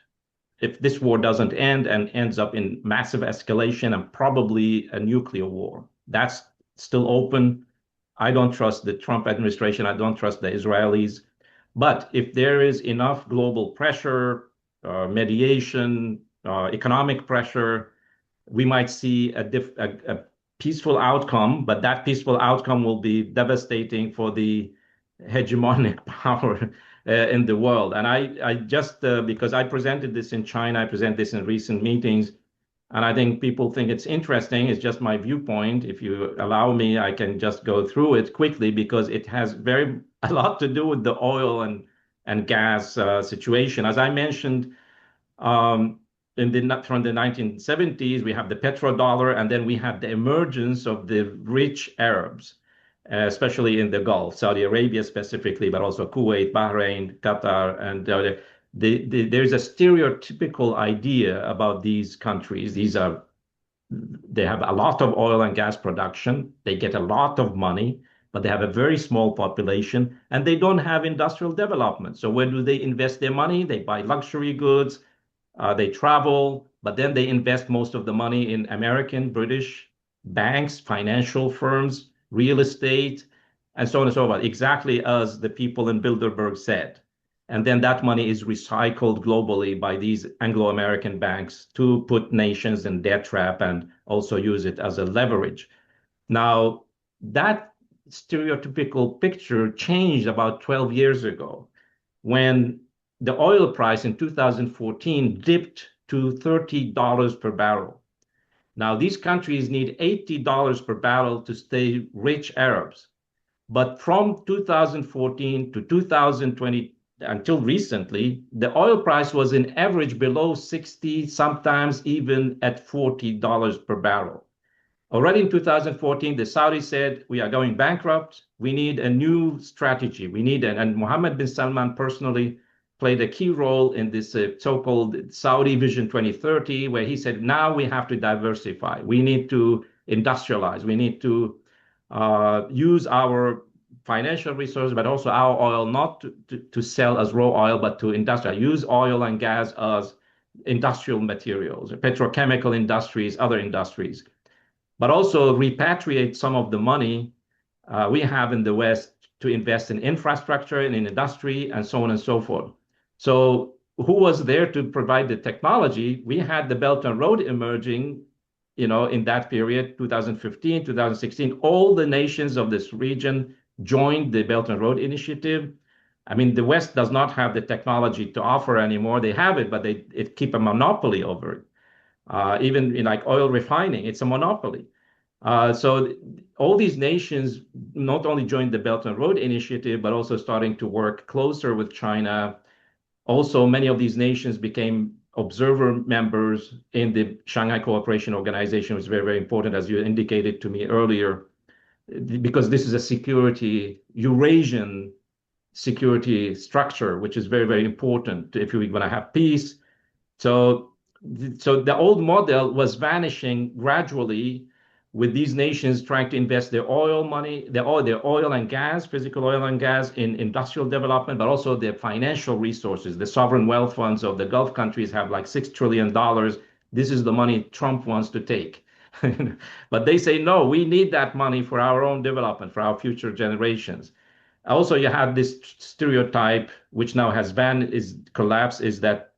if this war doesn't end and ends up in massive escalation and probably a nuclear war. That's still open. I don't trust the Trump administration. I don't trust the Israelis. But if there is enough global pressure, mediation, economic pressure, we might see a peaceful outcome, but that peaceful outcome will be devastating for the hegemonic power in the world. And I just, because I presented this in China, I present this in recent meetings, and I think people think it's interesting. It's just my viewpoint. If you allow me, I can just go through it quickly because it has a lot to do with the oil and gas situation. As I mentioned, um, from the 1970s, we have the petrodollar, and then we have the emergence of the rich Arabs, especially in the Gulf, Saudi Arabia specifically, but also Kuwait, Bahrain, Qatar, and there's a stereotypical idea about these countries. They have a lot of oil and gas production. They get a lot of money, but they have a very small population, and they don't have industrial development. So where do they invest their money? They buy luxury goods, they travel, but then they invest most of the money in American, British banks, financial firms, real estate, and so on and so forth, exactly as the people in Bilderberg said. And then that money is recycled globally by these Anglo-American banks to put nations in debt trap and also use it as a leverage. Now, that stereotypical picture changed about 12 years ago when the oil price in 2014 dipped to $30 per barrel. Now, these countries need $80 per barrel to stay rich Arabs. But from 2014 to 2020, until recently, the oil price was in average below 60, sometimes even at $40 per barrel. Already in 2014, the Saudis said, we are going bankrupt. We need a new strategy. And Mohammed bin Salman personally played a key role in this so-called Saudi Vision 2030, where he said, now we have to diversify. We need to industrialize. We need to use our financial resources, but also our oil, not to sell as raw oil, but to industrialize. Use oil and gas as industrial materials, petrochemical industries, other industries, but also repatriate some of the money we have in the West to invest in infrastructure and in industry and so on and so forth. So who was there to provide the technology? We had the Belt and Road emerging, in that period, 2015, 2016. All the nations of this region joined the Belt and Road Initiative. I mean, the West does not have the technology to offer anymore. They have it, but it keep a monopoly over it. Even in like oil refining, it's a monopoly. So all these nations not only joined the Belt and Road Initiative, but also starting to work closer with China. Also, many of these nations became observer members in the Shanghai Cooperation Organization, which is very, very important, as you indicated to me earlier, because this is a Eurasian security structure, which is very, very important if we want to have peace. So the old model was vanishing gradually with these nations trying to invest their oil money, their oil and gas, physical oil and gas in industrial development, but also their financial resources. The sovereign wealth funds of the Gulf countries have like $6 trillion. This is the money Trump wants to take. But they say, no, we need that money for our own development, for our future generations. Also, you have this stereotype, which now has collapsed, is that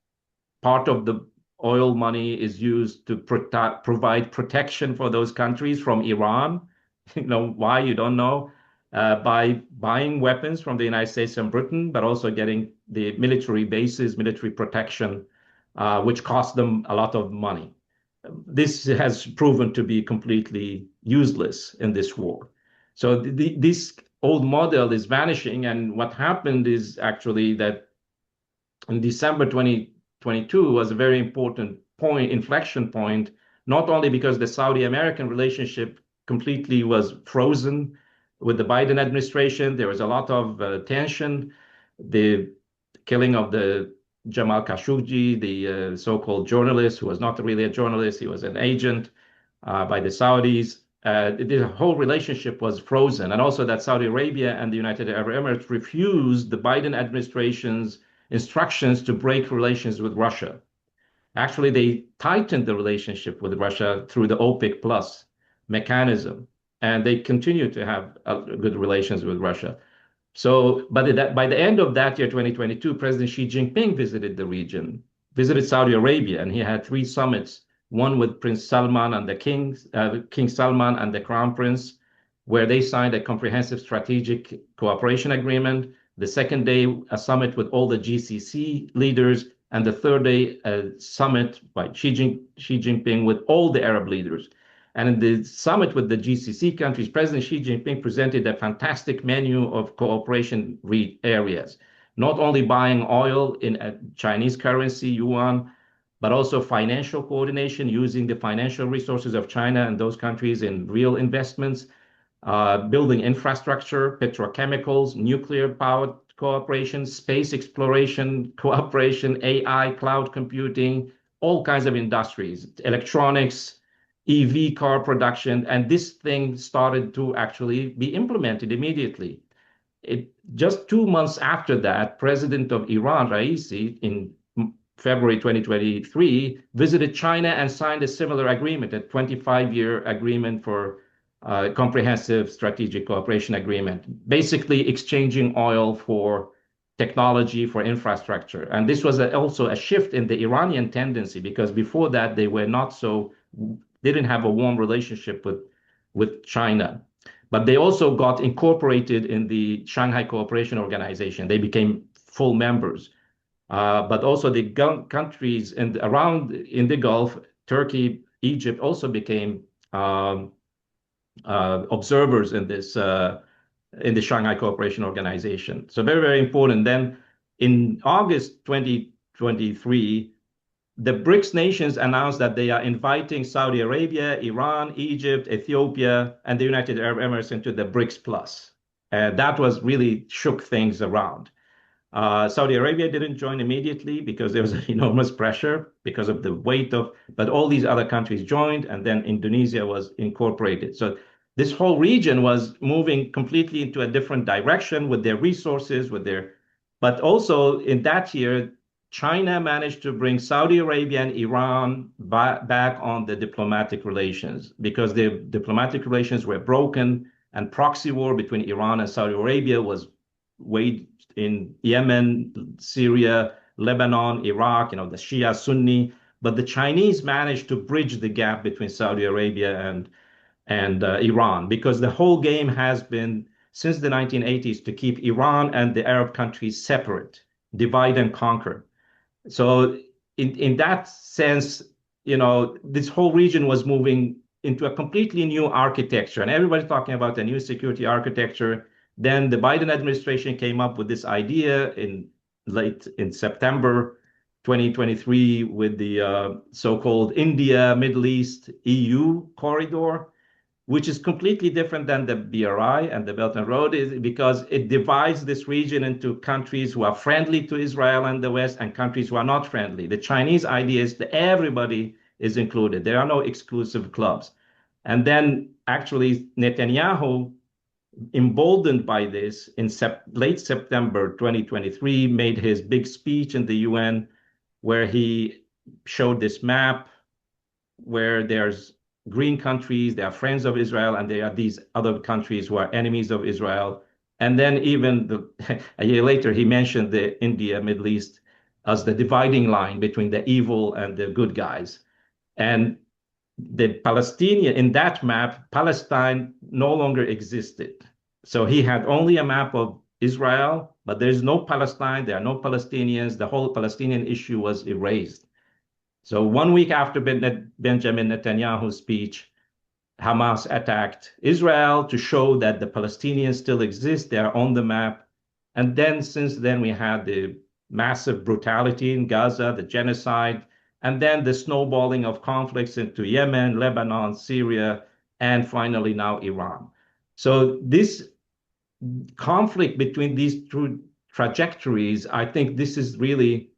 part of the oil money is used to provide protection for those countries from Iran. Why, you don't know, by buying weapons from the United States and Britain, but also getting the military bases, military protection, which costs them a lot of money. This has proven to be completely useless in this war. So this old model is vanishing. And what happened is actually that in December 2022 was a very important inflection point, not only because the Saudi-American relationship completely was frozen with the Biden administration. There was a lot of tension. The killing of the Jamal Khashoggi, the so-called journalist, who was not really a journalist, he was an agent by the Saudis. The whole relationship was frozen. And also that Saudi Arabia and the United Arab Emirates refused the Biden administration's instructions to break relations with Russia. Actually, they tightened the relationship with Russia through the OPEC plus mechanism, and they continue to have good relations with Russia. So, but by the end of that year, 2022, President Xi Jinping visited the region, visited Saudi Arabia, and he had three summits, one with Prince Salman and King Salman and the Crown Prince, where they signed a comprehensive strategic cooperation agreement. The second day, a summit with all the GCC leaders, and the third day, a summit by Xi Jinping with all the Arab leaders. And in the summit with the GCC countries, President Xi Jinping presented a fantastic menu of cooperation areas, not only buying oil in a Chinese currency, yuan, but also financial coordination using the financial resources of China and those countries in real investments, building infrastructure, petrochemicals, nuclear power cooperation, space exploration cooperation, AI, cloud computing, all kinds of industries, electronics, EV car production, and this thing started to actually be implemented immediately. Just 2 months after that, President of Iran, Raisi, in February 2023, visited China and signed a similar agreement, a 25-year agreement for comprehensive strategic cooperation agreement, basically exchanging oil for technology, for infrastructure. And this was also a shift in the Iranian tendency, because before that they were not so, didn't have a warm relationship with China. But they also got incorporated in the Shanghai Cooperation Organization. They became full members. But also the countries around in the Gulf, Turkey, Egypt also became observers in the Shanghai Cooperation Organization. So very, very important. Then in August 2023, the BRICS nations announced that they are inviting Saudi Arabia, Iran, Egypt, Ethiopia, and the United Arab Emirates into the BRICS Plus. That was really shook things around. Saudi Arabia didn't join immediately because there was enormous pressure because of the weight of, but all these other countries joined, and then Indonesia was incorporated. So this whole region was moving completely into a different direction with their resources, but also in that year, China managed to bring Saudi Arabia and Iran back on the diplomatic relations because the diplomatic relations were broken, and proxy war between Iran and Saudi Arabia was waged in Yemen, Syria, Lebanon, Iraq, the Shia Sunni. But the Chinese managed to bridge the gap between Saudi Arabia and Iran, because the whole game has been since the 1980s to keep Iran and the Arab countries separate, divide and conquer. So in that sense, this whole region was moving into a completely new architecture, and everybody's talking about a new security architecture. Then the Biden administration came up with this idea in September 2023 with the so-called India, Middle East, EU corridor, which is completely different than the BRI and the Belt and Road, because it divides this region into countries who are friendly to Israel and the West and countries who are not friendly. The Chinese idea is that everybody is included. There are no exclusive clubs. And then actually Netanyahu, emboldened by this, in late September 2023, made his big speech in the UN where he showed this map where there's green countries, they are friends of Israel, and there are these other countries who are enemies of Israel. And then even a year later, he mentioned the India, Middle East as the dividing line between the evil and the good guys. And the Palestinian, in that map, Palestine no longer existed. So he had only a map of Israel, but there's no Palestine, there are no Palestinians. The whole Palestinian issue was erased. So 1 week after Benjamin Netanyahu's speech, Hamas attacked Israel to show that the Palestinians still exist. They are on the map. And then since then, we had the massive brutality in Gaza, the genocide, and then the snowballing of conflicts into Yemen, Lebanon, Syria, and finally now Iran. So this conflict between these two trajectories, I think this is really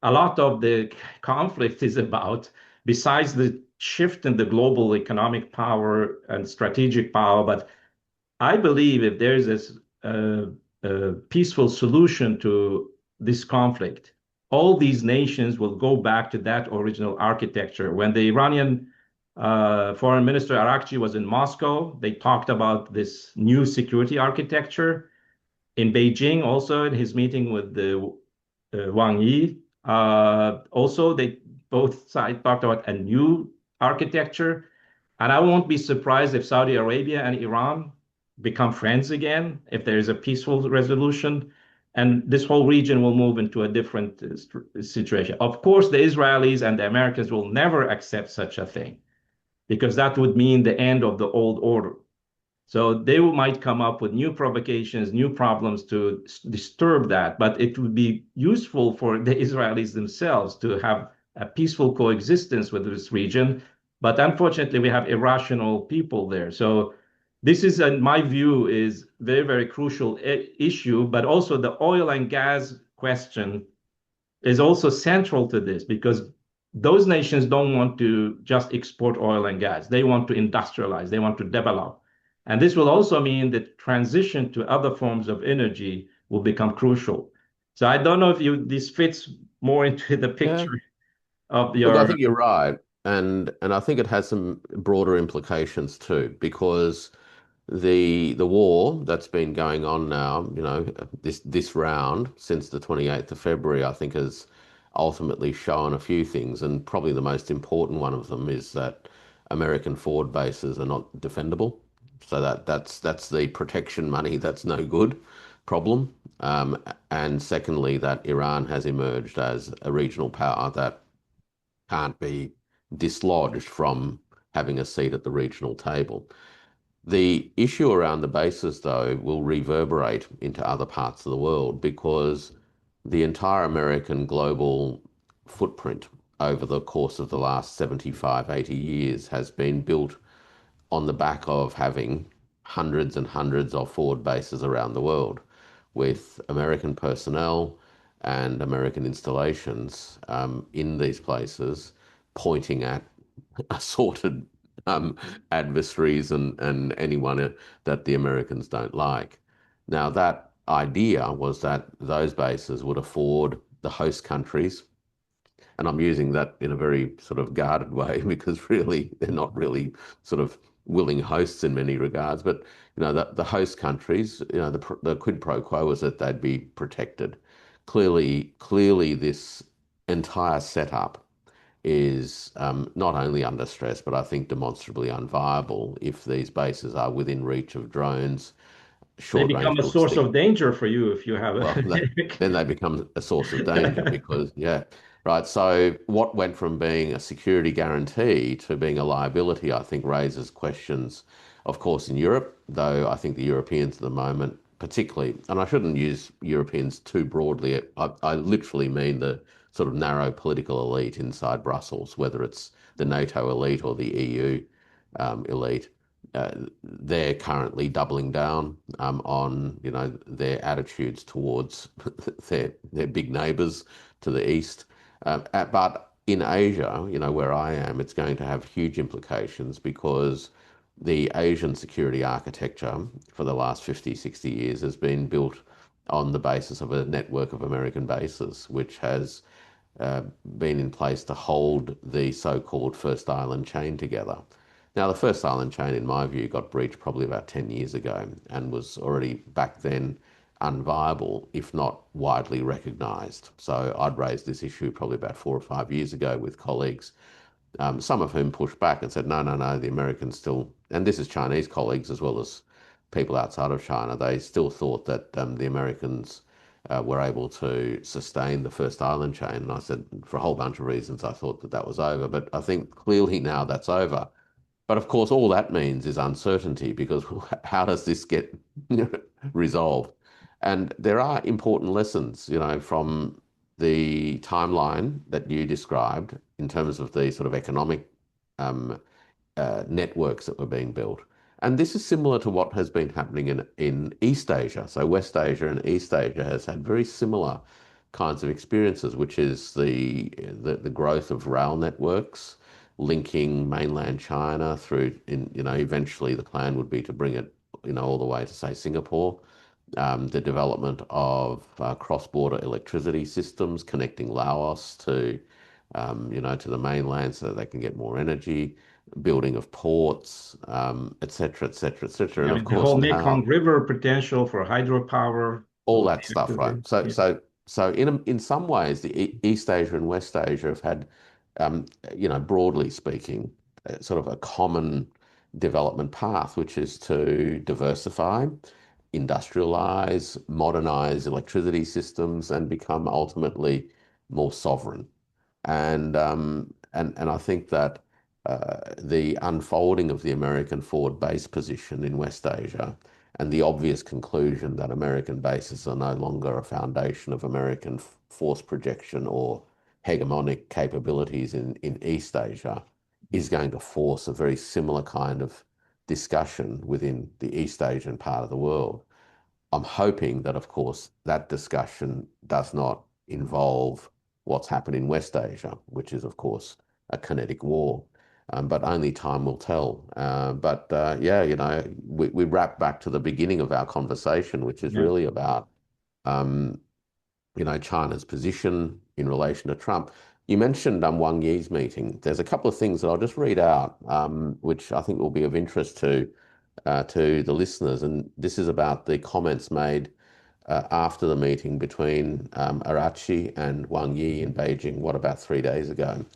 a lot of the conflict is about, besides the shift in the global economic power and strategic power. But I believe if there's a peaceful solution to this conflict, all these nations will go back to that original architecture. When the Iranian Foreign Minister Arakchi was in Moscow, they talked about this new security architecture. In Beijing, also in his meeting with the Wang Yi, also they both sides talked about a new architecture. And I won't be surprised if Saudi Arabia and Iran become friends again, if there is a peaceful resolution, and this whole region will move into a different situation. Of course, the Israelis and the Americans will never accept such a thing because that would mean the end of the old order. So they might come up with new provocations, new problems to disturb that, but it would be useful for the Israelis themselves to have a peaceful coexistence with this region. But unfortunately, we have irrational people there. So this is, in my view, is very, very crucial issue, but also the oil and gas question is also central to this because those nations don't want to just export oil and gas. They want to industrialize, they want to develop. And this will also mean that transition to other forms of energy will become crucial. So I don't know if this fits more into the Yeah. picture of Look, I your. think you're right. And I think it has some broader implications too, because the war that's been going on now, this round since the 28th of February, I think has ultimately shown a few things, and probably the most important one of them is that American forward bases are not defendable. So that's the protection money that's no good problem. And secondly, that Iran has emerged as a regional power that can't be dislodged from having a seat at the regional table. The issue around the bases, though, will reverberate into other parts of the world because the entire American global footprint over the course of the last 75, 80 years has been built on the back of having hundreds and hundreds of forward bases around the world with American personnel and American installations in these places pointing at assorted adversaries and anyone that the Americans don't like. Now, that idea was that those bases would afford the host countries, and I'm using that in a very sort of guarded way because really they're not really sort of willing hosts in many regards, but the host countries, the quid pro quo was that they'd be protected. Clearly, this entire setup is not only under stress, but I think demonstrably unviable if these bases are within reach of drones, They short-range become a source ballistic. of danger for you if you have Well, then they become a source of danger because, yeah, right. So what went from being a security guarantee to being a liability, I think, raises questions, of course, in Europe, though I think the Europeans at the moment, particularly, and I shouldn't use Europeans too broadly. I literally mean the sort of narrow political elite inside Brussels, whether it's the NATO elite or the EU elite. They're currently doubling down on their attitudes towards their big neighbours to the east. But in Asia, where I am, it's going to have huge implications because the Asian security architecture for the last 50, 60 years has been built on the basis of a network of American bases, which has been in place to hold the so-called First Island chain together. Now, the First Island chain, in my view, got breached probably about 10 years ago and was already back then unviable, if not widely recognised. So I'd raised this issue probably about 4 or 5 years ago with colleagues, some of whom pushed back and said, no, no, no, the Americans still, and this is Chinese colleagues as well as people outside of China, they still thought that the Americans were able to sustain the First Island chain. And I said, for a whole bunch of reasons, I thought that that was over. But I think clearly now that's over. But of course, all that means is uncertainty because how does this get resolved? And there are important lessons, from the timeline that you described in terms of the sort of economic um, networks that were being built. And this is similar to what has been happening in East Asia. So West Asia and East Asia has had very similar kinds of experiences, which is the growth of rail networks linking mainland China through eventually the plan would be to bring it, all the way to say Singapore. the development of cross-border electricity systems connecting Laos to, to the mainland so that they can get more energy, building of ports, et cetera, et cetera, et cetera. I And of mean, the course, whole now Mekong River potential for hydropower, all all that the stuff, right? activity. So, Yeah. in some ways, the East Asia and West Asia have had, broadly speaking, sort of a common development path, which is to diversify, industrialize, modernize electricity systems, and become ultimately more sovereign. And I think that the unfolding of the American forward base position in West Asia and the obvious conclusion that American bases are no longer a foundation of American force projection or hegemonic capabilities in East Asia is going to force a very similar kind of discussion within the East Asian part of the world. I'm hoping that, of course, that discussion does not involve what's happened in West Asia, which is, of course, a kinetic war. But only time will tell. Yeah, we wrap back to the beginning of our conversation, which is Yeah. really about, um, China's position in relation to Trump. You mentioned Wang Yi's meeting. There's a couple of things that I'll just read out, which I think will be of interest to the listeners. And this is about the comments made after the meeting between Arachi and Wang Yi in Beijing, what, about 3 days ago.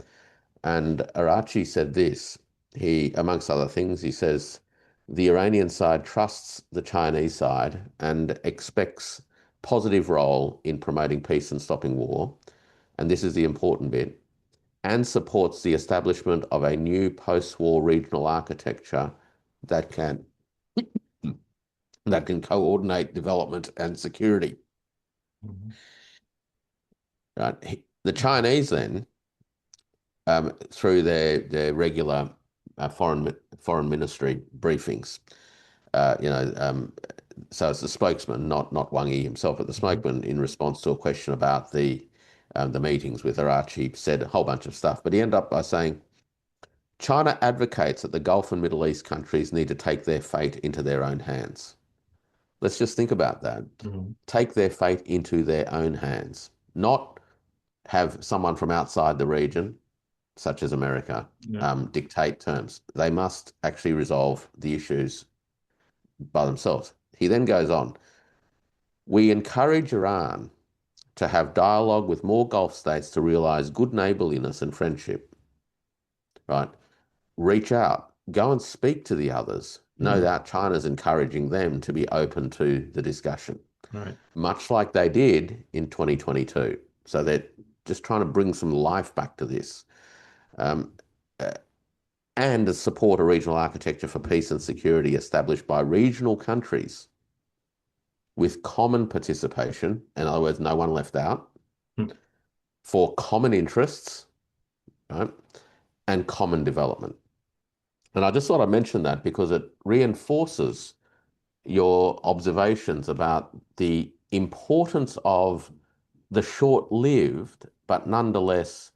And Arachi said this. He, amongst other things, he says, the Iranian side trusts the Chinese side and expects positive role in promoting peace and stopping war. And this is the important bit, and supports the establishment of a new post-war regional architecture that can coordinate development and security. Mhm. Right. The Chinese then, through their regular foreign ministry briefings, uh, you know, um, so it's the spokesman, not Wang Yi himself, but the Mhm. spokesman, in response to a question about the meetings with Arachi, said a whole bunch of stuff. But he ended up by saying, China advocates that the Gulf and Middle East countries need to take their fate into their own hands. Let's just think about that. Mhm. Take their fate into their own hands, not have someone from outside the region, such as America, Yeah. dictate terms. They must actually resolve the issues by themselves. He then goes on, we encourage Iran to have dialogue with more Gulf states to realize good neighborliness and friendship, right? Reach out, go and speak to the others. No Mm. doubt China's encouraging them to be open to the discussion, Right. much like they did in 2022. So they're just trying to bring some life back to this. Um, uh, and to support a regional architecture for peace and security established by regional countries with common participation, in other words, no one left out, Mm. for common interests, right, and common development. And I just thought I'd mention that because it reinforces your observations about the importance of the short-lived, but nonetheless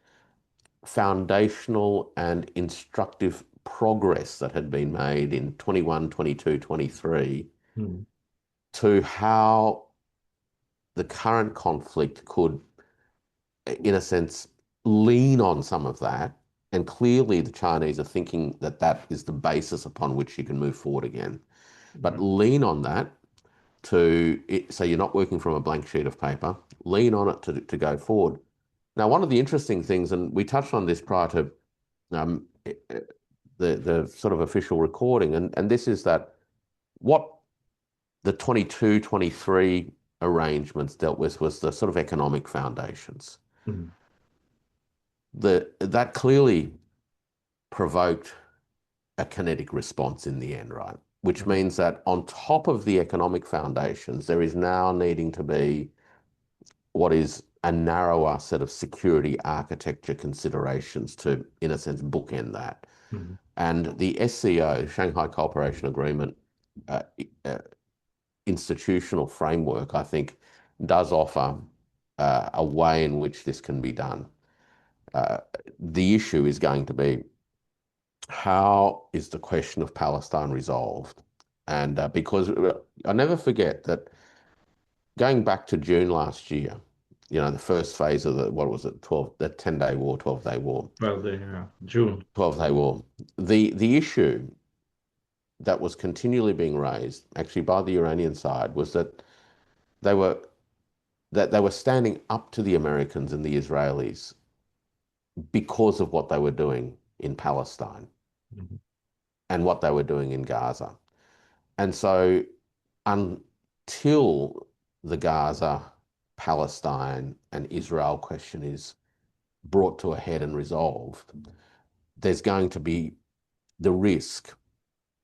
foundational and instructive progress that had been made in 21, 22, 23 Mm. to how the current conflict could, in a sense, lean on some of that. And clearly, the Chinese are thinking that that is the basis upon which you can move forward again. But Right. lean on that so you're not working from a blank sheet of paper, lean on it to go forward. Now, one of the interesting things, and we touched on this prior to um, the sort of official recording, and this is that what the 22, 23 arrangements dealt with was the sort of economic foundations. Mm. That clearly provoked a kinetic response in the end, right? Which Right. means that on top of the economic foundations, there is now needing to be what is a narrower set of security architecture considerations to, in a sense, bookend that. Mm. And the SCO, Shanghai Cooperation Agreement, uh, uh, institutional framework, I think, does offer a way in which this can be done. Uh, the issue is going to be, how is the question of Palestine resolved? And because I never forget that going back to June last year, the first phase of what was it, 12, the 10-day war, 12-day war, Well, the June. 12-day war. The issue that was continually being raised, actually by the Iranian side, was they were they were standing up to the Americans and the Israelis because of what they were doing in Palestine Mhm. and what they were doing in Gaza. And so until the Gaza, Palestine, and Israel question is brought to a head and resolved, there's going to be the risk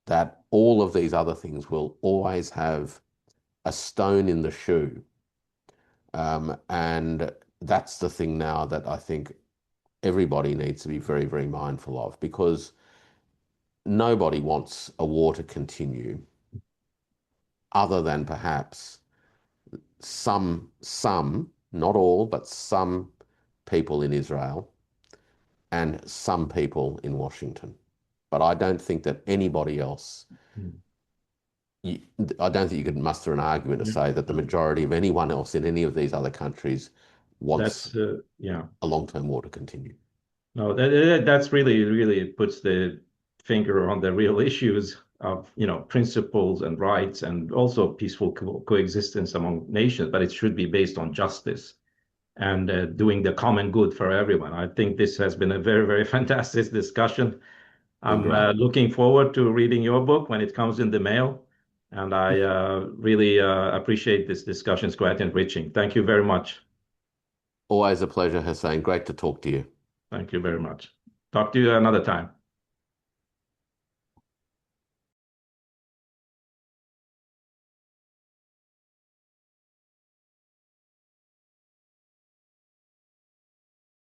that all of these other things will always have a stone in the shoe. And that's the thing now that I think everybody needs to be very, very mindful of, because nobody wants a war to continue other than perhaps not all, but some people in Israel and some people in Washington. But I don't think that anybody else, Mhm. you, I don't think you could muster an argument to Yeah. say that the majority of anyone else in any of these other countries wants Yeah. a long-term war to continue. No, that's really, really puts the finger on the real issues of, principles and rights and also peaceful coexistence among nations, but it should be based on justice and doing the common good for everyone. I think this has been a very, very fantastic discussion. Been I'm great. looking forward to reading your book when it comes in the mail, and I really appreciate this discussion. It's quite enriching. Thank you very much. Always a pleasure, Hussein. Great to talk to you. Thank you very much. Talk to you another time.